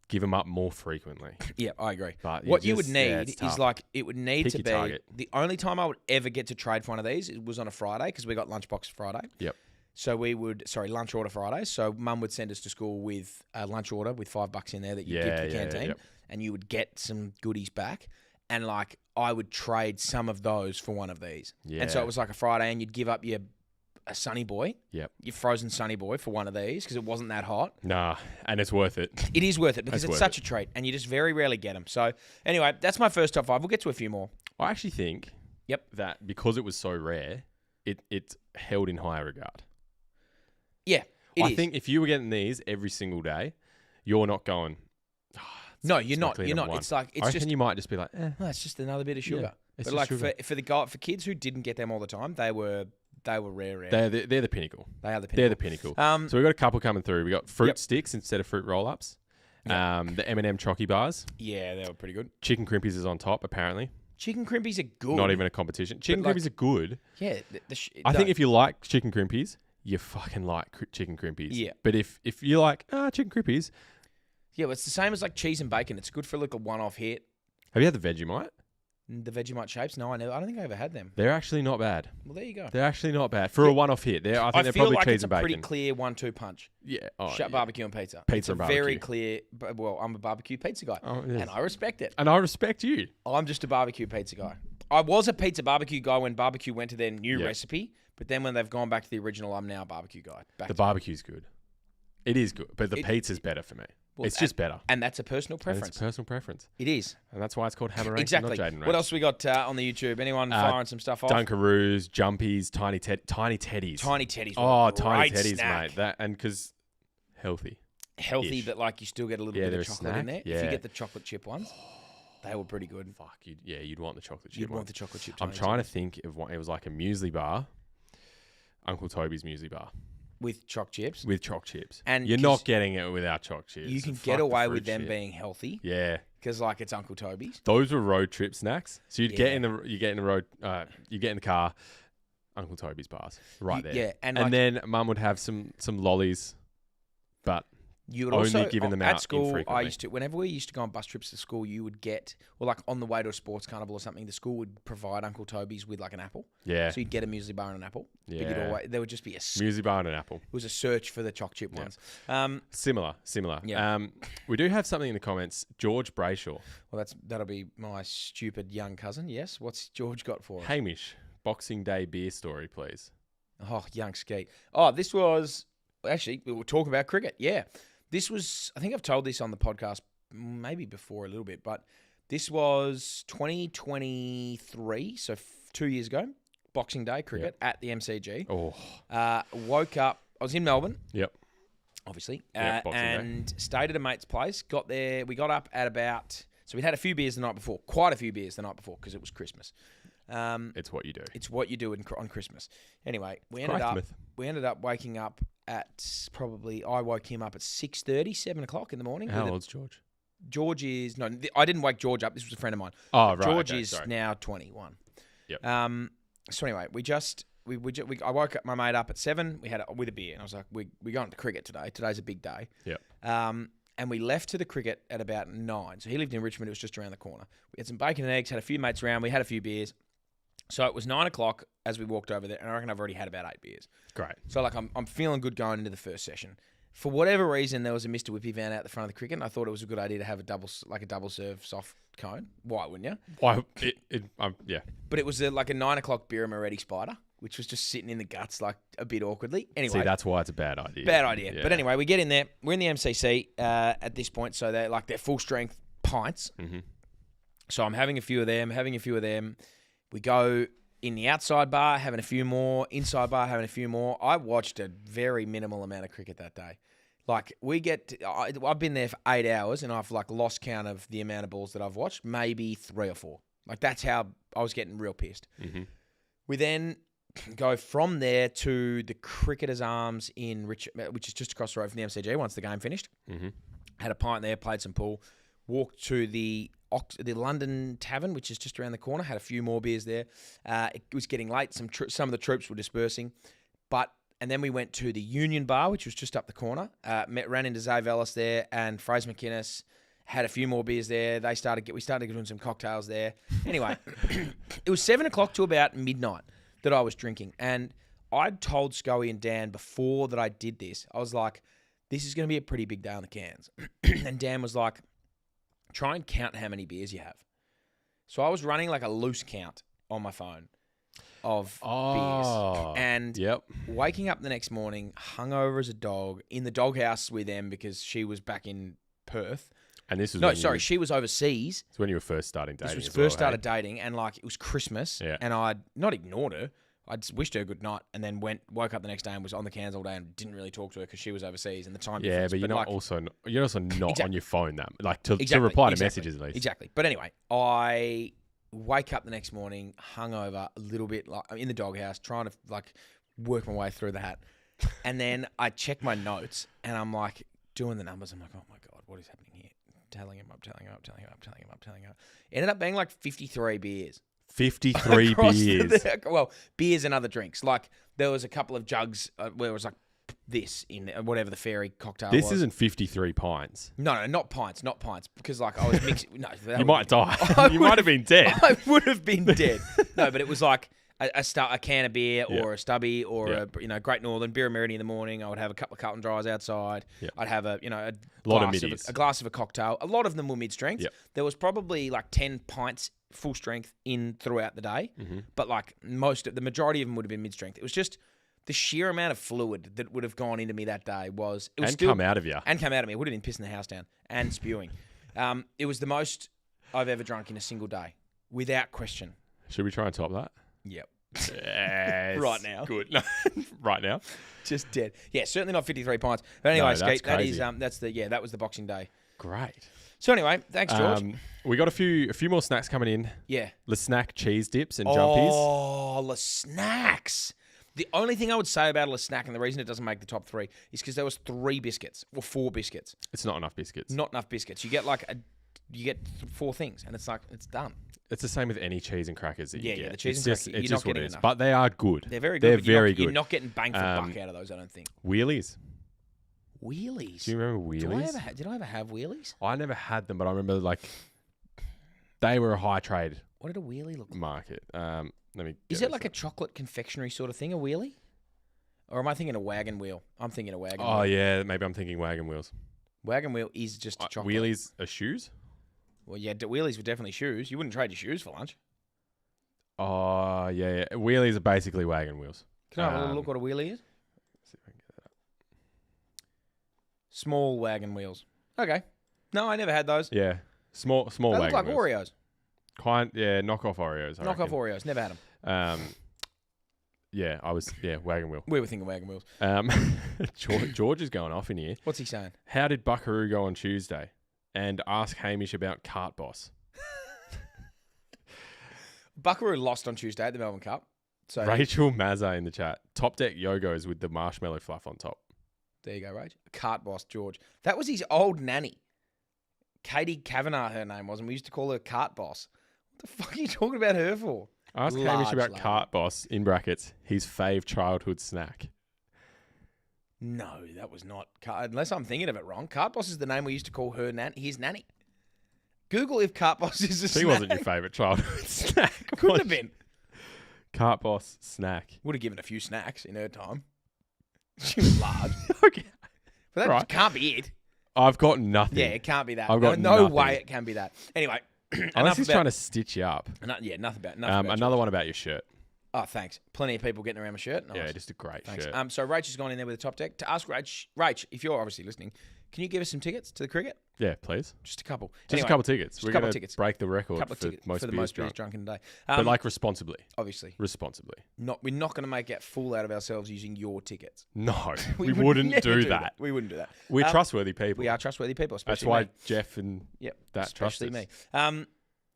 give them up more frequently. Yeah, I agree. But What you just- would yeah, need it's tough. is like it would need Pick to your be target. the only time I would ever get to trade for one of these was on a Friday because we got lunchbox Friday. Yep. So lunch order Friday. So Mum would send us to school with a lunch order with $5 in there that you give to the canteen, yep. and you would get some goodies back. And like I would trade some of those for one of these. Yeah. And so it was like a Friday, and you'd give up a Sunny Boy, Yep. your frozen Sunny Boy for one of these because it wasn't that hot. Nah, and it's worth it. It is worth it because It's it's worth such a treat, and you just very rarely get them. So anyway, that's my first top 5. We'll get to a few more. I actually think that because it was so rare, it's held in higher regard. Yeah, it I is. think if you were getting these every single day, you're not going. No, you're not. clear You're number not. one." It's like I it's reckon just. you might just be like, No, it's just another bit of sugar. it's But just like sugar. for kids who didn't get them all the time, they were rare. they're the pinnacle. They are the pinnacle. They're the pinnacle. So we've got a couple coming through. We got fruit Yep. sticks instead of fruit roll-ups. Yep. The M&M Chocky bars. Yeah, they were pretty good. Chicken crimpies is on top, apparently. Chicken crimpies are good. Not even a competition. Chicken like- crimpies are good. Yeah, I think if you like chicken crimpies, you fucking like chicken crimpies. Yeah. But if you like chicken crimpies, yeah, well, it's the same as like cheese and bacon. It's good for a little one-off hit. have you had the Vegemite? The Vegemite shapes? No, I don't think I ever had them. They're actually not bad. Well, there you go. They're actually not bad for a one-off hit. I think they're feel probably like cheese it's and a bacon. pretty clear 1-2 punch. Yeah. Oh, Shut yeah. barbecue and pizza. Pizza It's a and very barbecue. clear. Well, I'm a barbecue pizza guy, Oh, yes. and I respect it. And I respect you. I'm just a barbecue pizza guy. I was a pizza barbecue guy when barbecue went to their new Yeah. recipe, but then when they've gone back to the original, I'm now a barbecue guy. The barbecue's good. It is good, but the It- pizza's better for me. Well, it's just better. and that's a personal And preference. it's a personal preference. It is And that's why it's called Hammer Rank, exactly. not Jaiden What Rank. else we got on the YouTube? Anyone firing some stuff off? Dunkaroos, Jumpies, Tiny Teddies. Tiny teddies. were Oh, a Tiny great Teddies, snack. mate. That and because healthy. Healthy, ish. but like you still get a little Yeah, bit they're of a chocolate in there. snack. If you Yeah. get the chocolate chip ones, they were pretty good. Fuck, you'd want the chocolate chip You'd want ones. the chocolate chip. I'm Tiny trying to Teddies think of what it was like a muesli bar. Uncle Toby's muesli bar with choc chips. with choc chips. And you're 'cause not getting it without choc chips. You can Fuck get the away fruit with them shit. being healthy Yeah. because like it's Uncle Toby's. Those were road trip snacks. So you'd get Yeah. in the you get in the road you get in the car, Uncle Toby's bars right there. Yeah, and And like, then Mum would have some lollies, but you would only also giving them at out school. I infrequently. used to whenever we used to go on bus trips to school, you would get like on the way to a sports carnival or something. The school would provide Uncle Toby's with like an apple, yeah, so you'd get a muesli bar and an apple. But you'd Yeah. always, there would just be a muesli bar and an apple. it was a search for the choc chip Yeah. ones. Similar. Yeah. We do have something in the comments. George Brayshaw, Well, that'll be my stupid young cousin. Yes, what's George got for us? Hamish, Boxing Day beer story, please. Oh, young skeet. Oh, this was actually we were talking about cricket. Yeah, this was. I think I've told this on the podcast maybe before a little bit, but This was 2023, so 2 years ago. Boxing Day cricket at the MCG. Oh. Woke up. I was in Melbourne. Yep. Obviously. Yeah, Boxing Day. And stayed at a mate's place. Got there. We got up at about... So we'd had a few beers the night before. Quite a few beers the night before because it was Christmas. It's what you do. It's what you do on Christmas. Anyway, we ended up waking up at probably... I woke him up at 6:30, 7 o'clock in the morning. How old's George? George is... No, I didn't wake George up. This was a friend of mine. Oh, right. George okay, is sorry. now 21. Yep. So anyway, I woke up my mate up at 7. We had with a beer, and I was like, we're going to cricket today. Today's a big day. Yep. And we left to the cricket at about 9. So he lived in Richmond. It was just around the corner. We had some bacon and eggs. Had a few mates around. We had a few beers. So it was 9 o'clock as we walked over there, and I reckon I've already had about 8 beers. Great. So like I'm feeling good going into the first session. For whatever reason, there was a Mr. Whippy van out the front of the cricket, and I thought it was a good idea to have a double serve soft cone. Why wouldn't you? Why? Yeah. But it was like a 9 o'clock beer Moretti spider, which was just sitting in the guts like a bit awkwardly. Anyway, See, that's why it's a bad idea. bad idea. Yeah. But anyway, we get in there. We're in the MCC at this point, so they're full strength pints. Mm-hmm. So I'm having a few of them. We go in the outside bar, having a few more. Inside bar, having a few more. I watched a very minimal amount of cricket that day. Like I've been there for 8 hours, and I've lost count of the amount of balls that I've watched. Maybe 3 or 4. Like that's how I was getting real pissed. Mm-hmm. We then go from there to the Cricketers' Arms in Richmond, which is just across the road from the MCG. Once the game finished, had a pint there, played some pool, walked to the London Tavern, which is just around the corner. Had a few more beers there. It was getting late. Some of the troops were dispersing, and then we went to the Union Bar, which was just up the corner. Ran into Zave Ellis there and Fraser McInnes. Had a few more beers there. We started doing some cocktails there. Anyway, it was 7 o'clock to about midnight that I was drinking. And I'd told Scully and Dan before that I did this. I was like, this is going to be a pretty big day on the cans. And Dan was like, try and count how many beers you have. So I was running like a loose count on my phone of beers. And waking up the next morning, hungover as a dog, in the doghouse with them because she was back in Perth. And this was she was overseas. It's when you were first starting dating. This was first started dating, and it was Christmas, Yeah. and I'd not ignored her. I just wished her good night, and then woke up the next day and was on the cans all day and didn't really talk to her because she was overseas and the time difference. But you're also not Exactly. on your phone to reply to messages at least. Exactly. But anyway, I wake up the next morning hungover a little bit, like I'm in the doghouse trying to work my way through that, and then I check my notes and I'm like doing the numbers. I'm like, oh my god, what is happening here? Telling him up. Ended up being like 53 beers. 53 beers. Beers and other drinks. Like there was a couple of jugs where it was like this in whatever the fairy cocktail was. This isn't 53 pints. No, not pints. Because I was mixing. No, you might die. You might have been dead. I would have been dead. No, but it was like a can of beer or a stubby or a Great Northern beer and Meridian in the morning. I would have a couple of Carlton Dries outside. Yep. I'd have a glass of a cocktail. A lot of them were mid strength. Yep. There was probably like 10 pints full strength in throughout the day, but the majority of them would have been mid strength. It was just the sheer amount of fluid that would have gone into me that day come out of you. And come out of me. It would have been pissing the house down and spewing. It was the most I've ever drunk in a single day, without question. Should we try and top that? Yep. Yes. Right now. Good. Right now. Just dead. Yeah, certainly not 53 pints. But anyway, that's crazy. That was the Boxing Day. Great. So anyway, thanks, George. We got a few more snacks coming in. Yeah. Le Snack cheese dips and jumpies. Oh, Le Snacks. The only thing I would say about a Le Snack, and the reason it doesn't make the top 3, is because there was 3 biscuits or 4 biscuits. It's not enough biscuits. Not enough biscuits. You get 4 things, and it's done. It's the same with any cheese and crackers that you get. Yeah, the cheese and crackers, you're not getting enough. But they are good. They're very good. Very good. You're not getting bang for buck out of those, I don't think. Wheelies. Wheelies? Do you remember wheelies? Did I ever have wheelies? I never had them, but I remember they were a high trade. What did a wheelie look like? Market. Let me. Is it like a chocolate confectionery sort of thing, a wheelie? Or am I thinking a wagon wheel? I'm thinking a wagon wheel. Oh, yeah. Maybe I'm thinking wagon wheels. Wagon wheel is just a chocolate. Wheelies are shoes? Well, yeah, wheelies were definitely shoes. You wouldn't trade your shoes for lunch. Oh, yeah. Wheelies are basically wagon wheels. Can I have a little look what a wheelie is? See if I can get that up. Small wagon wheels. Okay. No, I never had those. Yeah. Small They look wagon like wheels. Oreos. Knockoff Oreos. I Knockoff reckon. Oreos. Never had them. Wagon wheel. We were thinking wagon wheels. George is going off in here. What's he saying? How did Buckaroo go on Tuesday? And ask Hamish about Cart Boss. Buckaroo lost on Tuesday at the Melbourne Cup. So Rachel Mazza in the chat. Top deck Yogos with the marshmallow fluff on top. there you go, Rach. Cart boss George. That was his old nanny. Katie Kavanagh, her name was, and we used to call her Cart Boss. What the fuck are you talking about her for? Ask Large Hamish about lady. Cart Boss, in brackets, his fave childhood snack. No, that was not. Unless I'm thinking of it wrong. Cart Boss is the name we used to call her his nanny. Google if Cart Boss is a She snack. wasn't your favourite childhood snack. Couldn't have been. Cart Boss snack. Would have given a few snacks in her time. She was large. Okay. But that Right. can't be it. I've got nothing. Yeah, it can't be that. I've got no nothing. way it can be that. Anyway, Unless he's trying to stitch you up. nothing about Another one about your shirt. Oh, thanks. Plenty of people getting around my shirt. Nice. Yeah, just a great Thanks. shirt. So Rach has gone in there with a top deck. To ask Rach, if you're obviously listening, can you give us some tickets to the cricket? Yeah, please. Just a couple. Just Anyway, a couple tickets. just a We're couple going of to tickets. break the record couple of for tickets most for the beers most beers drunk. drunk in a day. But like responsibly. Obviously, Responsibly. we're not going to make a fool out of ourselves using your tickets. No, we would wouldn't never do that. We wouldn't do that. We're Um, trustworthy people. We are trustworthy people, That's especially why me. Jeff and Yep, that trust especially us. me.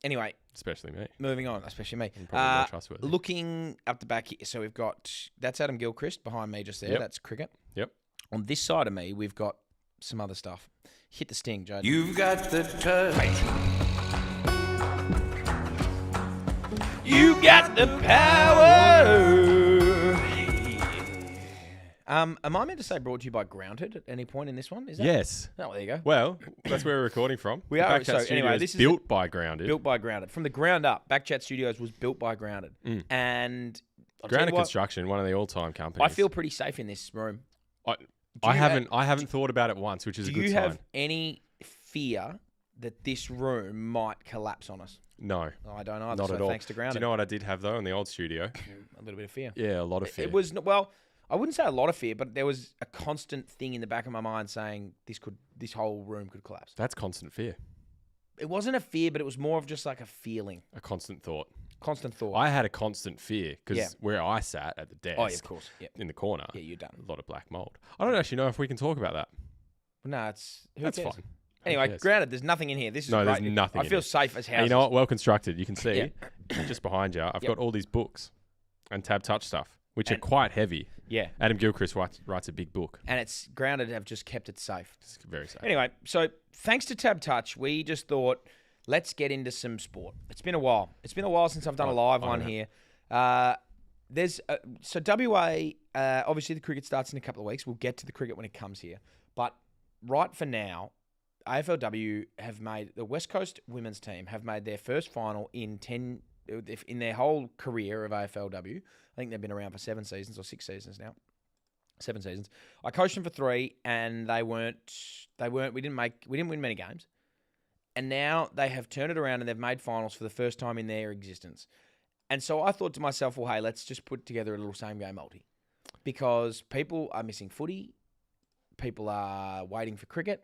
Anyway, Especially me. moving on, especially me. I'm probably more trustworthy. Looking up the back here, so we've got that's Adam Gilchrist behind me just there. Yep. That's cricket. Yep. On this side of me, we've got some other stuff. Hit the sting, Jaiden. You've got the touch. You got the power. Am I meant to say brought to you by Grounded at any point in this one? Is that? Yes. Oh, there you go. Well, that's where we're recording from. We The are. BackChat So studio anyway, is this is built by Grounded. Built by Grounded. From the ground up, BackChat Studios was built by Grounded. And I'll tell you Grounded what, Construction, one of the all-time companies. I feel pretty safe in this room. I you haven't thought about it once, which is a Do good you sign. have any fear that this room might collapse on us? No, I don't either. not so at all. thanks to Do Grounded. you know what I did have though in the old studio? A little bit of fear. Yeah, a lot of fear. It was well. I wouldn't say a lot of fear, but there was a constant thing in the back of my mind saying this whole room could collapse. That's constant fear. It wasn't a fear, but it was more of just like a feeling, A constant thought. constant thought. I had a constant fear because Yeah. where I sat at the desk, Oh, yeah, of course. Yeah, in the corner, yeah, you're done. a lot of black mold. I don't actually know if we can talk about that. No, it's who That's cares? fine. Who Anyway, cares? Grounded. There's nothing in here. This is No, there's great. nothing I in feel it. safe as And houses. you know what? Well constructed. You can see Yeah. just behind you. I've Yep. got all these books and TABtouch stuff, which are And- quite heavy. Yeah, Adam Gilchrist writes a big book. and it's Grounded have just kept it safe. It's very safe. Anyway, so thanks to TABtouch, we just thought let's get into some sport. It's been a while. It's been a while since I've done a live I one know. here. There's so WA. Obviously, the cricket starts in a couple of weeks. We'll get to the cricket when it comes here. But right for now, AFLW have made the West Coast women's team have made their first final in their whole career of AFLW. I think they've been around for 7 seasons or 6 seasons now. 7 seasons. I coached them for 3, and they weren't. We didn't win many games, and now they have turned it around and they've made finals for the first time in their existence. And so I thought to myself, well, hey, let's just put together a little same game multi, because people are missing footy, people are waiting for cricket,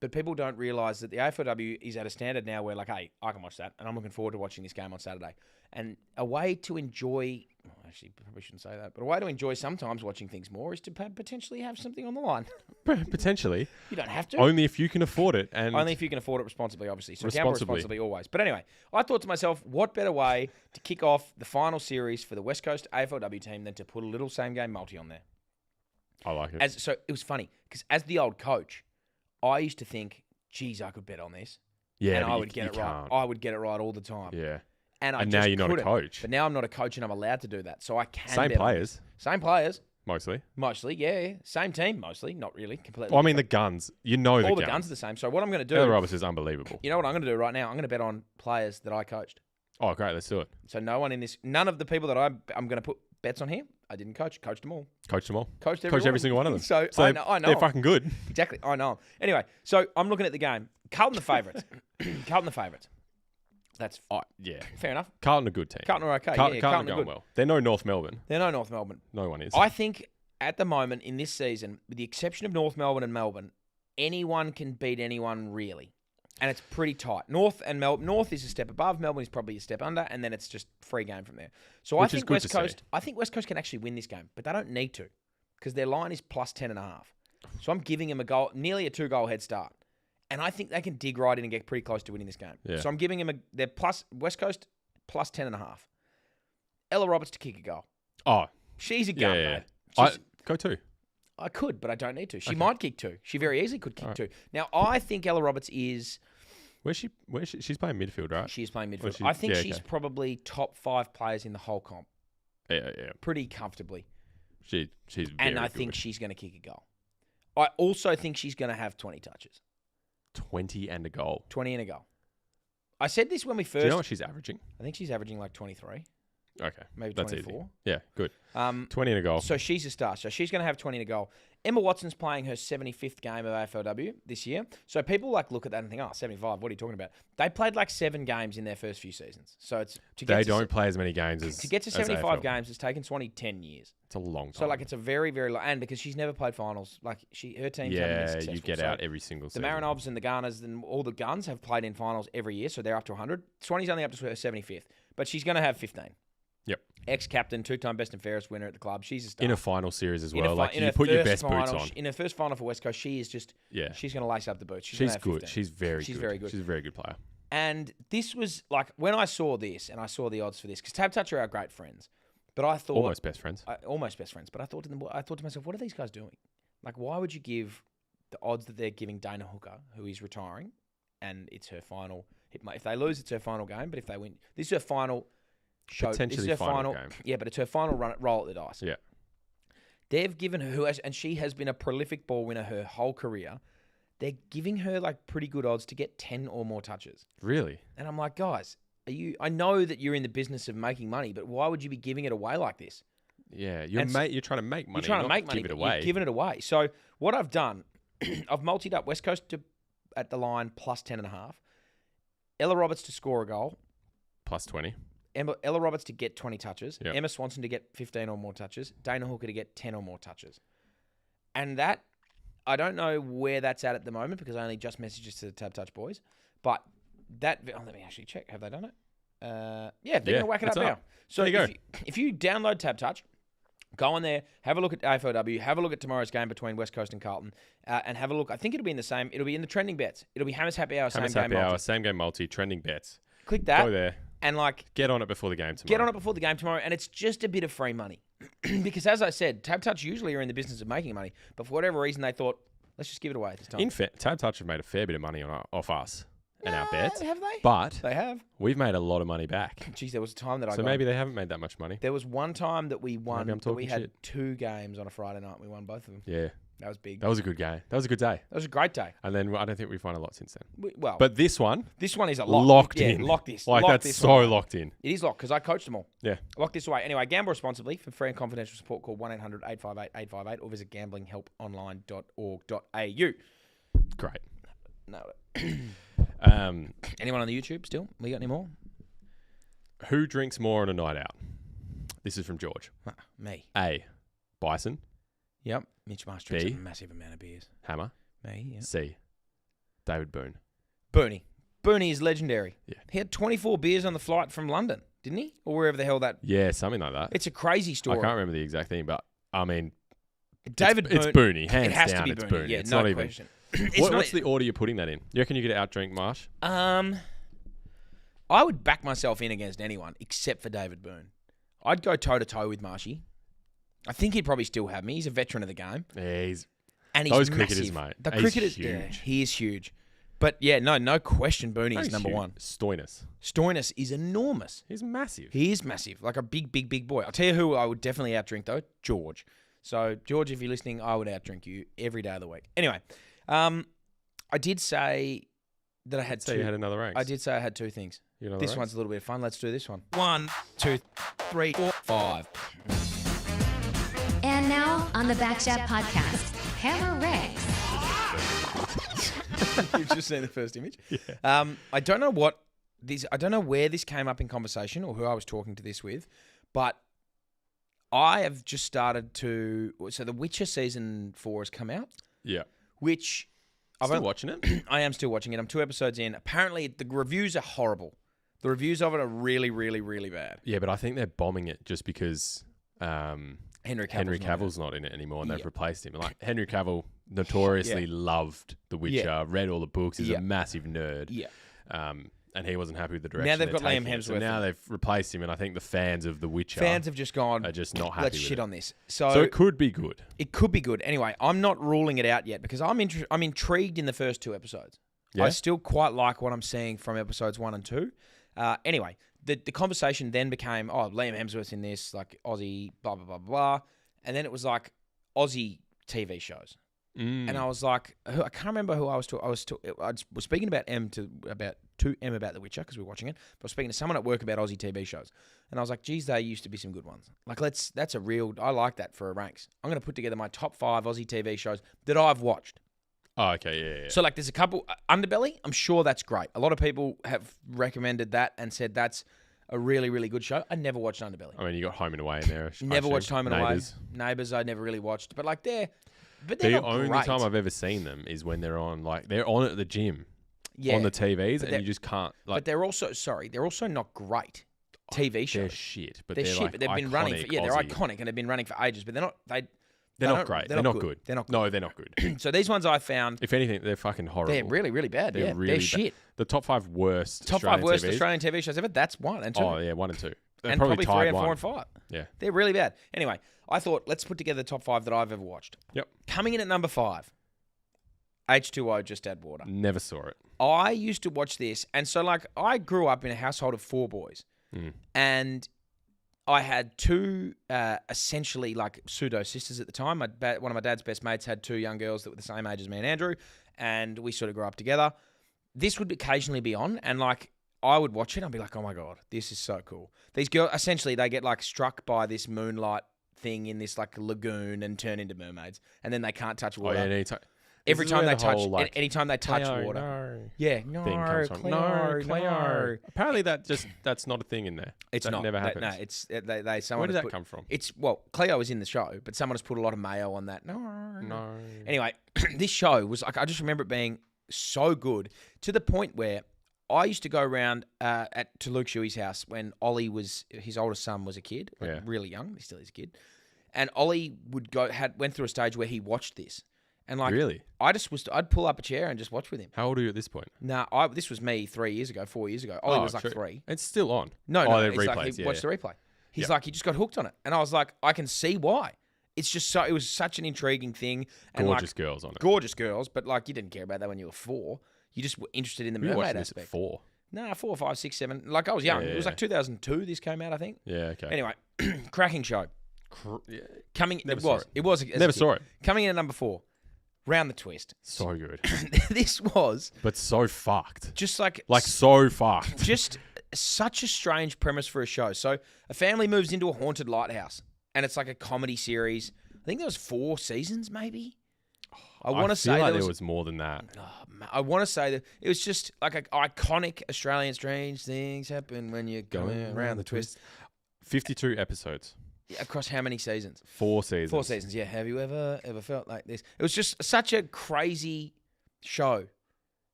but people don't realise that the AFLW is at a standard now where, like, hey, I can watch that, and I'm looking forward to watching this game on Saturday. And a way to enjoy, actually, probably shouldn't say that, but a way to enjoy sometimes watching things more is to potentially have something on the line. Potentially. You don't have to. Only if you can afford it. And Only if you can afford it responsibly, obviously. So gamble Responsibly. responsibly always. But anyway, I thought to myself, what better way to kick off the final series for the West Coast AFLW team than to put a little same game multi on there? I like it. So it was funny because as the old coach, I used to think, geez, I could bet on this. Yeah, and but I you- would get you it right. can't. I would get it right all the time. Yeah. And I And just now you're not a couldn't. coach. But now I'm not a coach and I'm allowed to do that. So I can Same bet on players, it. Same players, mostly. mostly. Yeah. Same team, mostly. Not really. Completely. Well, I mean, the guns. You know all the the guns are the same. So what I'm going to do, Taylor Roberts is unbelievable. you know what I'm going to do right now? I'm going to bet on players that I coached. Oh, great. Let's do it. So none of the people that I'm going to put bets on here, I didn't coach. Coached them all. Coach them all. Coached Coach every one. single one of them. So I know. They're fucking good. Exactly. I know. Anyway, so I'm looking at the game. Carlton the favourites. Carlton the favourites. That's Oh, yeah. fair enough. Carlton a good team. Carlton are okay. Carlton Carlton are are going good. well. They're no North Melbourne. They're no North Melbourne. No one is. I think at the moment in this season, with the exception of North Melbourne and Melbourne, anyone can beat anyone really. And it's pretty tight. North is a step above. Melbourne is probably a step under, and then it's just free game from there. So Which I is think good West to Coast. see. I think West Coast can actually win this game, but they don't need to because their line is plus 10.5. So I'm giving them a goal, nearly a 2-goal head start, and I think they can dig right in and get pretty close to winning this game. Yeah. So I'm giving them their plus West Coast plus 10.5. Ella Roberts to kick a goal. Oh, She's a gun, yeah. mate. Go 2. I could, but I don't need to. She Okay. might kick 2. She very easily could kick 2. Now I think Ella Roberts is. Where's she? She's playing midfield, right? She's playing midfield. Well, she- I think yeah, she's okay. probably top 5 players in the whole comp, Yeah. pretty comfortably. She's very And I good. think she's going to kick a goal. I also think she's going to have 20 touches, 20 and a goal. 20 and a goal. I said this when we first. Do you know what she's averaging? I think she's averaging like 23, Okay, maybe that's 24. easy. Yeah, good. 20 and a goal. So she's a star. So she's going to have 20 and a goal. Emma Watson's playing her 75th game of AFLW this year. So people look at that and think, oh, 75, what are you talking about? They played like 7 games in their first few seasons. So it's They don't play as many games as to get to as 75 AFL. games. It's taken Swanee 10 years. It's a long time. So it's a very, very long, and because she's never played finals, her teams haven't been successful. you get So out every single the season. Marinovs and the Garners and all the Guns have played in finals every year, so they're up to 100. Swanee's only up to her 75th, but she's going to have 15. Yep. Ex-captain, 2-time best and fairest winner at the club. She's a star. In a final series as In well. a Like in you her put your first best boots final- on. In her first final for West Coast, she is just, Yeah. she's going to lace up the boots. She's gonna have good. 15. She's very good. very good. She's a very good player. And this was like, when I saw this and I saw the odds for this, because TABtouch are our great friends, but I thought... Almost best friends. Almost best friends. But I thought to myself, what are these guys doing? Like, why would you give the odds that they're giving Dana Hooker, who is retiring, and it's her final... If they lose, it's her final game, but if they win... This is her final... show. Potentially this is her final game. Yeah, but it's her final roll at the dice. Yeah. They've given her, and she has been a prolific ball winner her whole career. They're giving her like pretty good odds to get 10 or more touches. Really? And I'm like, guys, I know that you're in the business of making money, but why would you be giving it away like this? Yeah. You're trying to make money. You're trying to not make money, give it but you're away. giving it away. So what I've done, I've multied up West Coast at the line plus 10.5. Ella Roberts to score a goal. Plus 20. Ella Roberts to get 20 touches. Yep. Emma Swanson to get 15 or more touches. Dana Hooker to get 10 or more touches. And that, I don't know where that's at the moment because I only just messaged to the TABtouch boys. But that, let me actually check. Have they done it? Yeah, they're going to whack it up it's now. up. So There you go. if you download TABtouch, go on there, have a look at AFLW, have a look at tomorrow's game between West Coast and Carlton, and have a look. I think it'll be in the same. It'll be in the trending bets. It'll be Hammers Happy Hour, Hammers same Happy game Hour, multi. same game multi, trending bets. Click that Go there. and Get on it before the game tomorrow. get on it before the game tomorrow, and it's just a bit of free money. Because as I said, TABtouch usually are in the business of making money, but for whatever reason they thought, let's just give it away this time. TABtouch have made a fair bit of money off us and our bets. Have they? But They have. we've made a lot of money back. Geez, there was a time that I So got... maybe they haven't made that much money. There was one time that we won, Maybe I'm that we talking had shit. 2 games on a Friday night, and we won both of them. Yeah. That was big. That was a good game. That was a good day. That was a great day. And then I don't think we've won a lot since then. Well, But this one, this one is a lock. locked Yeah, in. lock this. Like, lock that's this so one. locked in. It is locked because I coached them all. Yeah. Lock this away. Anyway, gamble responsibly. For free and confidential support, call 1-800-858-858 or visit gamblinghelponline.org.au. Great. No. Anyone on the YouTube still? We got any more? Who drinks more on a night out? This is from George. Me. A. Bison. Yep. Mitch Marsh drinks B. a massive amount of beers. Hammer. Me, yeah. C. David Boone. Booney. Booney is legendary. Yeah. He had 24 beers on the flight from London, didn't he? Or wherever the hell that... Yeah, something like that. It's a crazy I story. can't remember the exact thing, but I mean, David it's Boone. Booney. Hands It has down, to be it's Booney. Booney. Yeah, It's no not even. question. It's not- What's the order you're putting that in? You reckon you could outdrink Marsh? I would back myself in against anyone except for David Boone. I'd go toe-to-toe with Marshy. I think he'd probably still have me. He's a veteran of the game. Yeah, he's And he's those massive. cricketers, mate. The He's cricketers, huge. yeah, he is huge. But yeah, no question Booney is He's number huge. one. Stoinis. Stoinis is enormous. He's massive. He is massive, like a big boy. I'll tell you who I would definitely outdrink though, George. So George, if you're listening, I would outdrink you every day of the week. Anyway, I did say that I had So two. you had another rank. I did say I had 2 things. This one's a little bit of fun. Let's do this one. 1, 2, 3, 4, 5. And now on the BackChat podcast, Hammer Ray. You've just seen the first image. Yeah. I don't know I don't know where this came up in conversation or who I was talking to this with, but I have just started to. So The Witcher season 4 has come out, Yeah. which Still watching it? I am still watching it. I'm 2 episodes in. Apparently, the reviews are horrible. The reviews of it are really, really, really bad. Yeah, but I think they're bombing it just because Henry Cavill's not in it anymore, and they've replaced him. Like Henry Cavill notoriously loved The Witcher, read all the books, is a massive nerd. Yeah. And he wasn't happy with the direction. Now they've got Liam Hemsworth. So Hemsworth. now they've replaced him, and I think the fans of The Witcher have just gone. are just not happy Let's with shit it. on this. So it could be good. It could be good. Anyway, I'm not ruling it out yet because I'm intrigued in the first 2 episodes. Yeah? I still quite like what I'm seeing from episodes 1 and 2. Anyway, the conversation then became, Liam Hemsworth's in this, like Aussie, blah, blah, blah, blah. And then it was like Aussie TV shows. And I was like, I can't remember who I was speaking about to M about The Witcher because we were watching it. But I was speaking to someone at work about Aussie TV shows. And I was like, geez, they used to be some good ones. Like, I like that for a ranks. I'm going to put together my top 5 Aussie TV shows that I've watched. Oh, okay, yeah. So, like, there's a couple. Underbelly, I'm sure that's great. A lot of people have recommended that and said that's a really, really good show. I never watched Underbelly. I mean, you got Home and Away in there. Never watched Home and Neighbours. Away. Neighbours, I never really watched. But, like, they're the not only great. time I've ever seen them is when they're on at the gym on the TVs, and you just can't. But they're also not great TV shows. They're shit, but they're they're shit. like but they've been running. They're Aussie. iconic and they've been running for ages. But they're not. They're not great. They're not good. They're not good. No, they're not good. So these ones I found. If anything, they're fucking horrible. They're really, really bad. They're They're shit. The top 5 worst. Top 5 worst Australian TV shows ever. That's 1 and 2. Oh yeah, 1 and 2. They're and probably 3 tied and 4 1. and 5. Yeah, they're really bad. Anyway, I thought let's put together the top 5 that I've ever watched. Yep. Coming in at number 5, H2O, Just Add Water. Never saw it. I used to watch this, and so like I grew up in a household of 4 boys, and I had 2 essentially like pseudo sisters at the time. One of my dad's best mates had 2 young girls that were the same age as me and Andrew, and we sort of grew up together. This would occasionally be on, and like I would watch it, and I'd be like, oh my god, this is so cool. These girls essentially they get like struck by this moonlight thing in this like lagoon and turn into mermaids, and then they can't touch water. Oh, yeah, Every time they touch, whole, like, anytime they touch Cleo, water, no yeah, no, thing comes from. Cleo, No. Apparently, that's not a thing in there. It's that not. never happens. No, it's they. Someone Where does has that come from? It's Cleo is in the show, but someone has put a lot of mayo on that. No. Anyway, this show was like I just remember it being so good to the point where I used to go around to Luke Shuey's house when Ollie was his oldest son was a kid, like really young. He still is a kid, and Ollie went through a stage where he watched this. And like, really? I'd pull up a chair and just watch with him. How old are you at this point? This was me 4 years ago. Ollie was like true. 3. It's still on. No, they're it's replays. like he yeah, watched the replay. He's like, he just got hooked on it. And I was like, I can see why. It's just it was such an intriguing thing. And gorgeous girls on it. Gorgeous girls, but like you didn't care about that when you were 4. You just were interested in the You watched mermaid this aspect. at 4? No, 4, 5, 6, 7. Like I was young. Yeah, It was like 2002 this came out, I think. Yeah, okay. Anyway, cracking show. Never saw It was. Never saw it. Coming in at number 4. Round the Twist. So good. This was But so fucked. just like so fucked. just such a strange premise for a show. So a family moves into a haunted lighthouse, and it's like a comedy series. I think there was 4 seasons, maybe. I want to say like there was more than that. I want to say that it was just like an iconic Australian strange things happen when you're going around the twist. 52 episodes. Across how many seasons? 4 seasons. 4 seasons, yeah. Have you ever felt like this? It was just such a crazy show.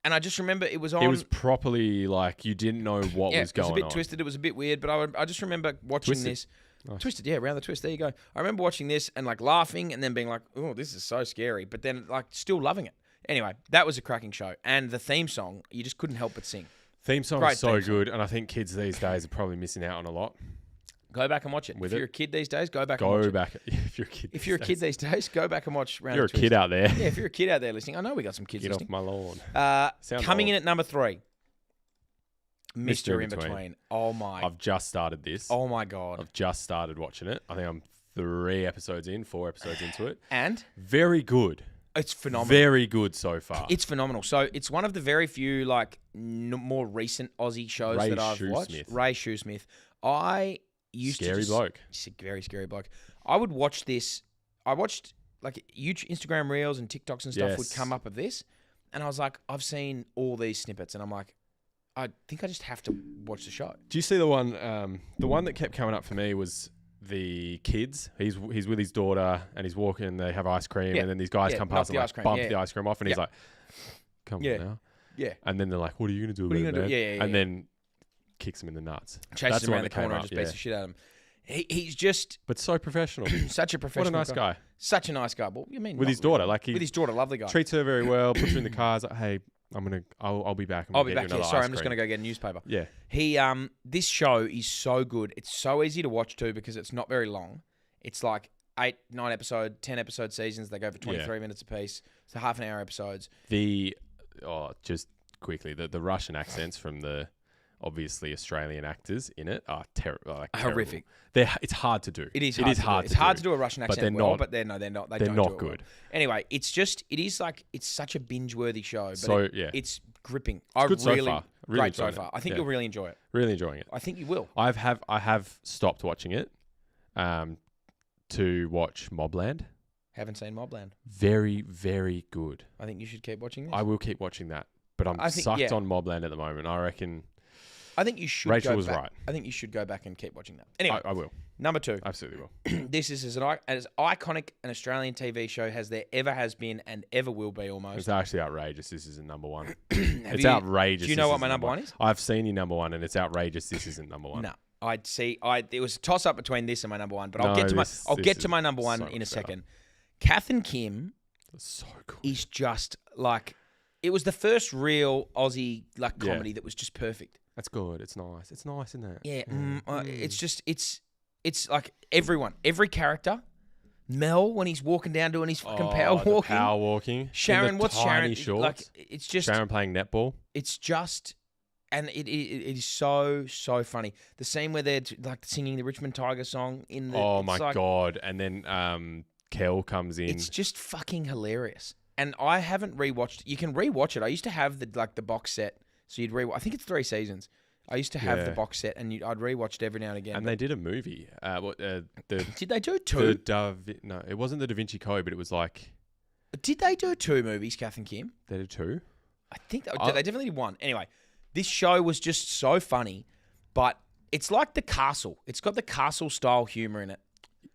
And I just remember it was on... It was properly like you didn't know what was going on. It was a bit twisted. It was a bit weird. But I just remember watching this. Nice. Twisted, yeah, Around the Twist. There you go. I remember watching this and like laughing and then being like, oh, this is so scary. But then like still loving it. Anyway, that was a cracking show. And the theme song, you just couldn't help but sing. Theme song is so good. And I think kids these days are probably missing out on a lot. Go back and watch it. If you're a kid these days, go back and watch it. If you're a kid these days, go back and watch Round the Twist. You're a kid out there. Yeah, if you're a kid out there listening. I know we got some kids listening. Get off my lawn. Coming in at number 3. Mr. In Between. Oh my. I've just started this. Oh my God. I've just started watching it. I think I'm 4 episodes into it. And? Very good. It's phenomenal. Very good so far. It's phenomenal. So it's one of the very few like more recent Aussie shows that I've watched. Ray Shoesmith. I used to Scary bloke. He's a very scary bloke. I would watch this. I watched like YouTube, Instagram Reels and TikToks and stuff would come up of this. And I was like, I've seen all these snippets. And I'm like, I think I just have to watch the show. Do you see the one? The one that kept coming up for me was the kids. He's with his daughter and he's walking and they have ice cream and then these guys come past and like bump the ice cream off and he's like, come on now. Yeah. And then they're like, what are you going to do about it, man? And then kicks him in the nuts. Chases him around the corner and just beats the shit out of him. He's just... But so professional. Such a professional What a nice guy. Such a nice guy. Well, you mean... With his daughter. Like with his daughter, lovely guy. Treats her very well, puts her in the car. Like, hey, I'll be back. I'll be back. Yeah, sorry, I'm just going to go get a newspaper. Yeah. This show is so good. It's so easy to watch too because it's not very long. It's like 8, 9 episode, 10 episode seasons. They go for 23 minutes apiece. So half an hour episodes. Just quickly, the Russian accents from the obviously Australian actors in it are terrible. Horrific. It's hard to do. It is hard to do a Russian accent but they're not good. They're not good. Well. Anyway, it's such a binge-worthy show. But it's gripping. It's good so far. Really great so far. I think you'll really enjoy it. Really enjoying it. I think you will. I have stopped watching it to watch Mobland. Haven't seen Mobland. Very, very good. I think you should keep watching this. I will keep watching that. But I'm sucked on Mobland at the moment. I reckon... I think you should. Rachel was right. I think you should go back and keep watching that. Anyway, I will. Number 2. Absolutely will. This is as iconic an Australian TV show as there ever has been and ever will be almost. It's actually outrageous. This isn't number 1. It's outrageous. Do you know what my number 1 is? I've seen your number 1 and it's outrageous. This isn't number 1. No. It was a toss up between this and my number 1, but I'll get to my number 1 in a second. Kath and Kim so good. Is just like it was the first real Aussie comedy that was just perfect. That's good. It's nice. It's nice, isn't it? Yeah. It's just it's like every character. Mel when he's walking down doing his fucking power walking. Sharon, what's Sharon? Shorts. Like it's just Sharon playing netball. It's just, and it is so funny. The scene where they're like singing the Richmond Tiger song in the. Oh my god! And then Kel comes in. It's just fucking hilarious. And I haven't rewatched. You can rewatch it. I used to have the box set. So you'd rewatch. I think it's 3 seasons. I used to have the box set, and I'd rewatch it every now and again. And they did a movie. Did they do 2? No, it wasn't the Da Vinci Code, but it was like. Did they do 2 movies, Kath and Kim? They did 2. I think they definitely did 1. Anyway, this show was just so funny, but it's like The Castle. It's got the Castle style humor in it.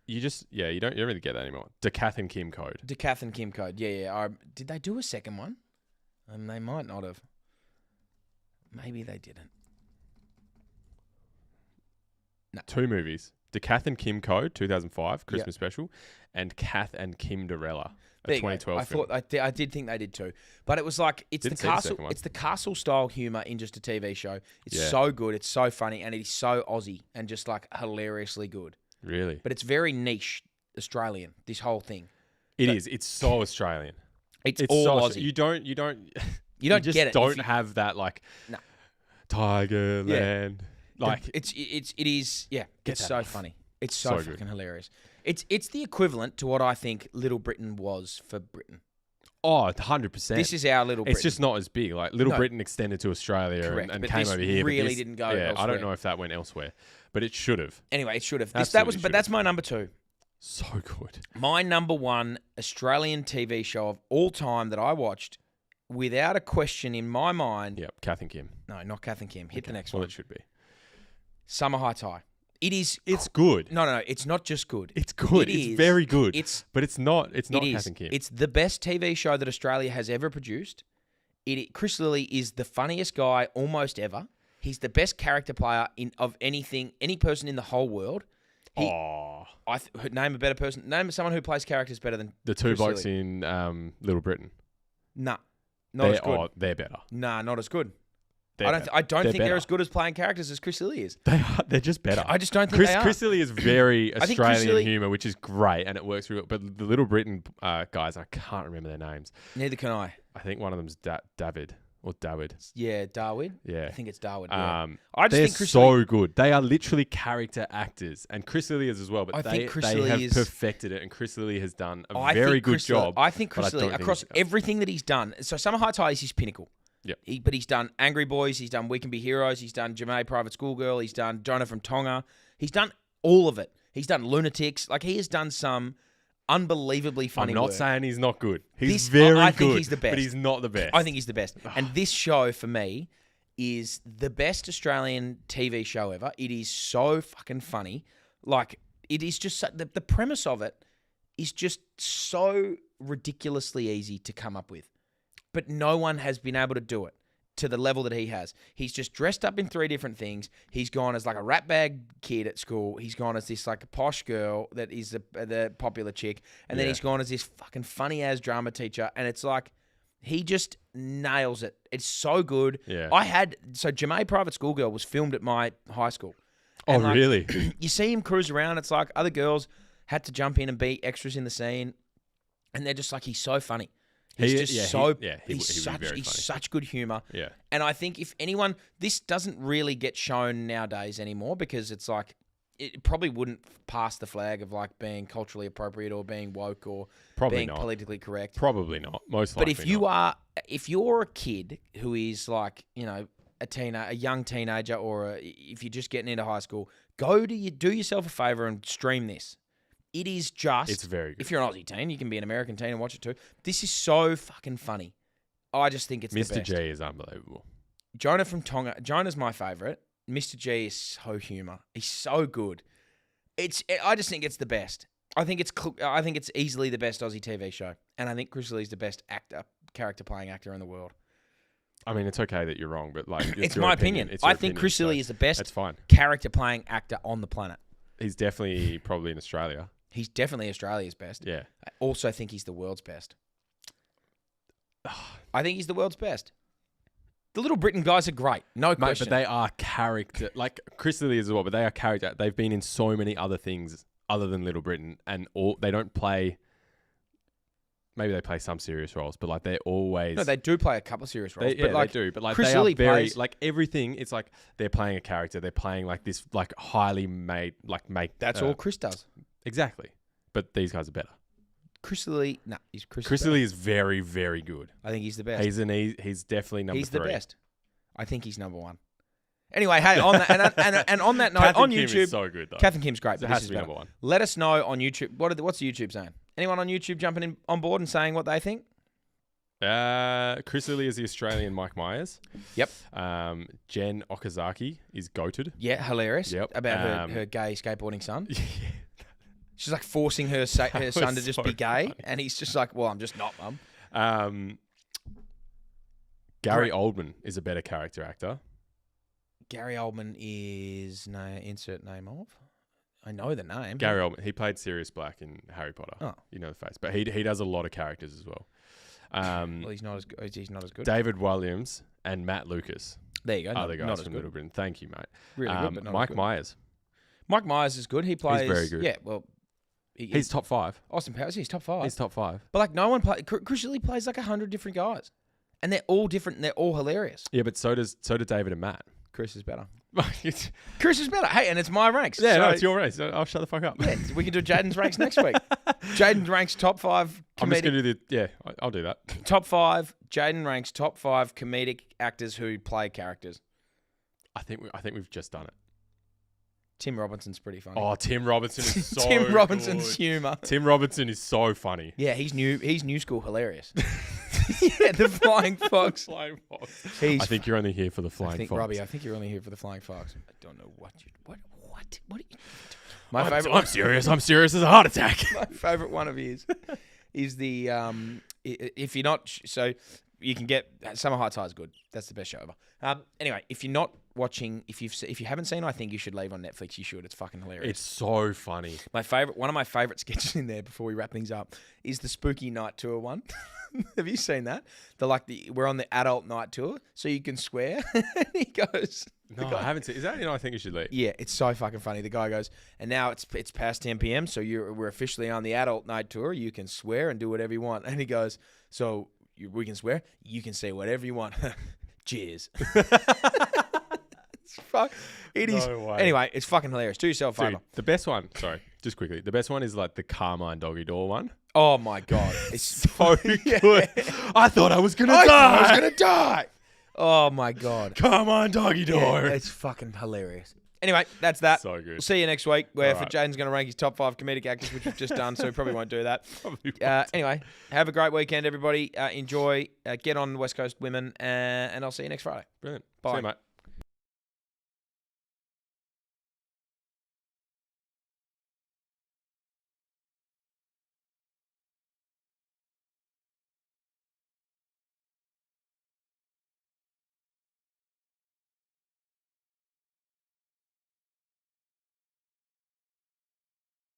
You don't really get that anymore. Da Kath and Kim Code. Da Kath and Kim Code. Yeah. Did they do a second one? They might not have. Maybe they didn't. No. 2 movies. Da Kath and Kim Code, 2005, Christmas special, and Kath and Kim Dorella, a 2012 film. I did think they did 2. But it was like, it's the Castle style humour in just a TV show. It's so good, it's so funny, and it's so Aussie and just like hilariously good. Really? But it's very niche Australian, this whole thing. It is. It's so Australian. It's all so Aussie. You don't just get it. Don't have that Tiger Land. It is. It's so funny. It's so fucking hilarious. It's the equivalent to what I think Little Britain was for Britain. Oh, 100%. This is our Little Britain. It's just not as big. Like Little Britain extended to Australia and came over here. Really didn't go elsewhere. I don't know if that went elsewhere, but it should have. Anyway, it should have. But that's my number 2. So good. My number 1 Australian TV show of all time that I watched, without a question in my mind. Yep, Kath and Kim. No, not Kath and Kim. Hit the next one. Well, it should be. Summer High Tie. It is. It's good. No. It's not just good. It's good. It's very good. But it's not. It's not Kath and Kim. It's the best TV show that Australia has ever produced. Chris Lilly is the funniest guy almost ever. He's the best character player of anything, any person in the whole world. Name a better person. Name someone who plays characters better than the 2 Chris blokes Lilly. in Little Britain. Nah, not as good. They're better. Nah, not as good. I don't think they're as good as playing characters as Chris Lilly is. They're just better. I just don't think they are. Chris Lilly is very Australian humour, which is great, and it works really well. But the Little Britain guys, I can't remember their names. Neither can I. I think one of them's David. Or Dawid. Yeah, Darwin. Yeah. I think it's Darwin. Yeah. I just think Chris Lilly, good. They are literally character actors. And Chris Lilly is as well, but they have perfected it. And Chris Lilly has done a very good job. I think Chris Lilly, across everything that he's done, so Summer High Tie is his pinnacle. Yep. But he's done Angry Boys, he's done We Can Be Heroes, he's done Jamae Private Schoolgirl, he's done Jonah from Tonga. He's done all of it. He's done Lunatics. Like, he has done some unbelievably funny I'm not work. saying he's not good. He's very good. I think he's the best. But he's not the best. I think he's the best. And this show, for me, is the best Australian TV show ever. It is so fucking funny. Like, it is just the premise of it is just so ridiculously easy to come up with, but no one has been able to do it to the level that he has. He's just dressed up in 3 different things. He's gone as like a ratbag kid at school. He's gone as this like a posh girl that is the popular chick. And then he's gone as this fucking funny ass drama teacher. And it's like, he just nails it. It's so good. Yeah. So Jamae Private School Girl was filmed at my high school. Oh, And, like, really? You see him cruise around. It's like other girls had to jump in and be extras in the scene. And they're just like, he's so funny. He's such good humor. Yeah. And I think if anyone, this doesn't really get shown nowadays anymore because it's like, it probably wouldn't pass the flag of like being culturally appropriate or being woke or being politically correct. Probably not. Most likely. But if you're a kid who is like, a young teenager, or if you're just getting into high school, do yourself a favor and stream this. It is just... It's very good. If you're an Aussie teen, you can be an American teen and watch it too. This is so fucking funny. I just think it's the best. Mr. G is unbelievable. Jonah from Tonga. Jonah's my favourite. Mr. G is so humour. He's so good. I just think it's the best. I think it's easily the best Aussie TV show. And I think Chris Lee's the best character-playing actor in the world. I mean, it's okay that you're wrong, but like... It's my opinion. I think Chris Lee is the best that's fine. character-playing actor on the planet. He's definitely probably in Australia. He's definitely Australia's best. Yeah. I also think he's the world's best. I think he's the world's best. The Little Britain guys are great. No question. But they are character. Like, Chris Lilly as well, but they are character. They've been in so many other things other than Little Britain, and they don't play... Maybe they play some serious roles, but like they're always... No, they do play a couple of serious roles. They do. But like Chris they are Lilly very... plays... Like everything, it's like they're playing a character. They're playing like this like highly made... That's all Chris does. Exactly. But these guys are better. Chris Lilly... No, Chris Lilly is very, very good. I think he's the best. He's definitely number 3. He's the best. I think he's number 1. Anyway, hey, on that and on that note, Kath on and Kim YouTube... is so good, though. Kath and Kim's great. It has to be number 1. Let us know on YouTube. What's the YouTube saying? Anyone on YouTube jumping on board and saying what they think? Chris Lilly is the Australian Mike Myers. Yep. Jen Okazaki is goated. Yeah, hilarious. Yep. About her gay skateboarding son. She's like forcing her son to just be gay, funny. and he's just like, well, I'm just not, Mum. Gary Oldman is a better character actor. Gary Oldman is insert name of. I know the name. Gary Oldman. He played Sirius Black in Harry Potter. Oh. You know the face. But he does a lot of characters as well. Well, he's not as good. He's not as good. David Williams and Matt Lucas There you go. are the guys not from as Little good. Britain. Thank you, mate. Really good, but not Mike as good. Myers. Mike Myers is good. He plays. He's very good. Yeah, well, He's top 5. Austin Powers. He's top 5. He's top 5. But like no one plays. Chris Lilly plays like 100 different guys, and they're all different. And they're all hilarious. Yeah, but so do David and Matt. Chris is better. Yeah, Chris is better. Hey, and it's my ranks. no, So- it's your race. I'll shut the fuck up. Yeah, we can do Jaiden's ranks next week. Jaiden's ranks top 5 I'm just comedic. going to do I'll do that. Top 5. Jaiden ranks top 5 comedic actors who play characters. I think we've just done it. Tim Robinson's pretty funny. Oh, Tim Robinson is so Tim Robinson's good. humour. Tim Robinson is so funny. Yeah, he's new school hilarious. Yeah, the Flying Fox. Flying Fox. He's I think you're only here for the Flying Fox. Robbie, I think you're only here for the Flying Fox. I don't know what are you... My favorite. I'm serious. I'm serious as a heart attack. My favorite one of his is the if you're not so you can get Summer Heights High is good. That's the best show ever. Anyway, if you're not watching, if you haven't seen, I think you should leave on Netflix. You should. It's fucking hilarious. It's so funny. One of my favorite sketches in there before we wrap things up is the Spooky Night Tour one. Have you seen that? We're on the adult night tour, so you can swear. And he goes. No, I haven't seen. Is that I think you should leave? Yeah, it's so fucking funny. The guy goes, and now it's past 10 p.m. So we're officially on the adult night tour. You can swear and do whatever you want. And he goes, so we can swear. You can say whatever you want. Cheers. It is. No way. Anyway, it's fucking hilarious. Do yourself a Dude, favor. the best one. Sorry, just quickly. The best one is like the Carmine Doggy Door one. Oh my god, it's So good. I thought I was gonna die. I was gonna die. Oh my god. Come on, Doggy Door. Yeah, it's fucking hilarious. Anyway, that's that. So good. We'll see you next week, where All right. Jaiden's going to rank his top 5 comedic actors, which we've just done, so we probably won't do that. Probably won't. Anyway, have a great weekend, everybody. Enjoy. Get on the West Coast women, and I'll see you next Friday. Brilliant. Bye. See you, mate.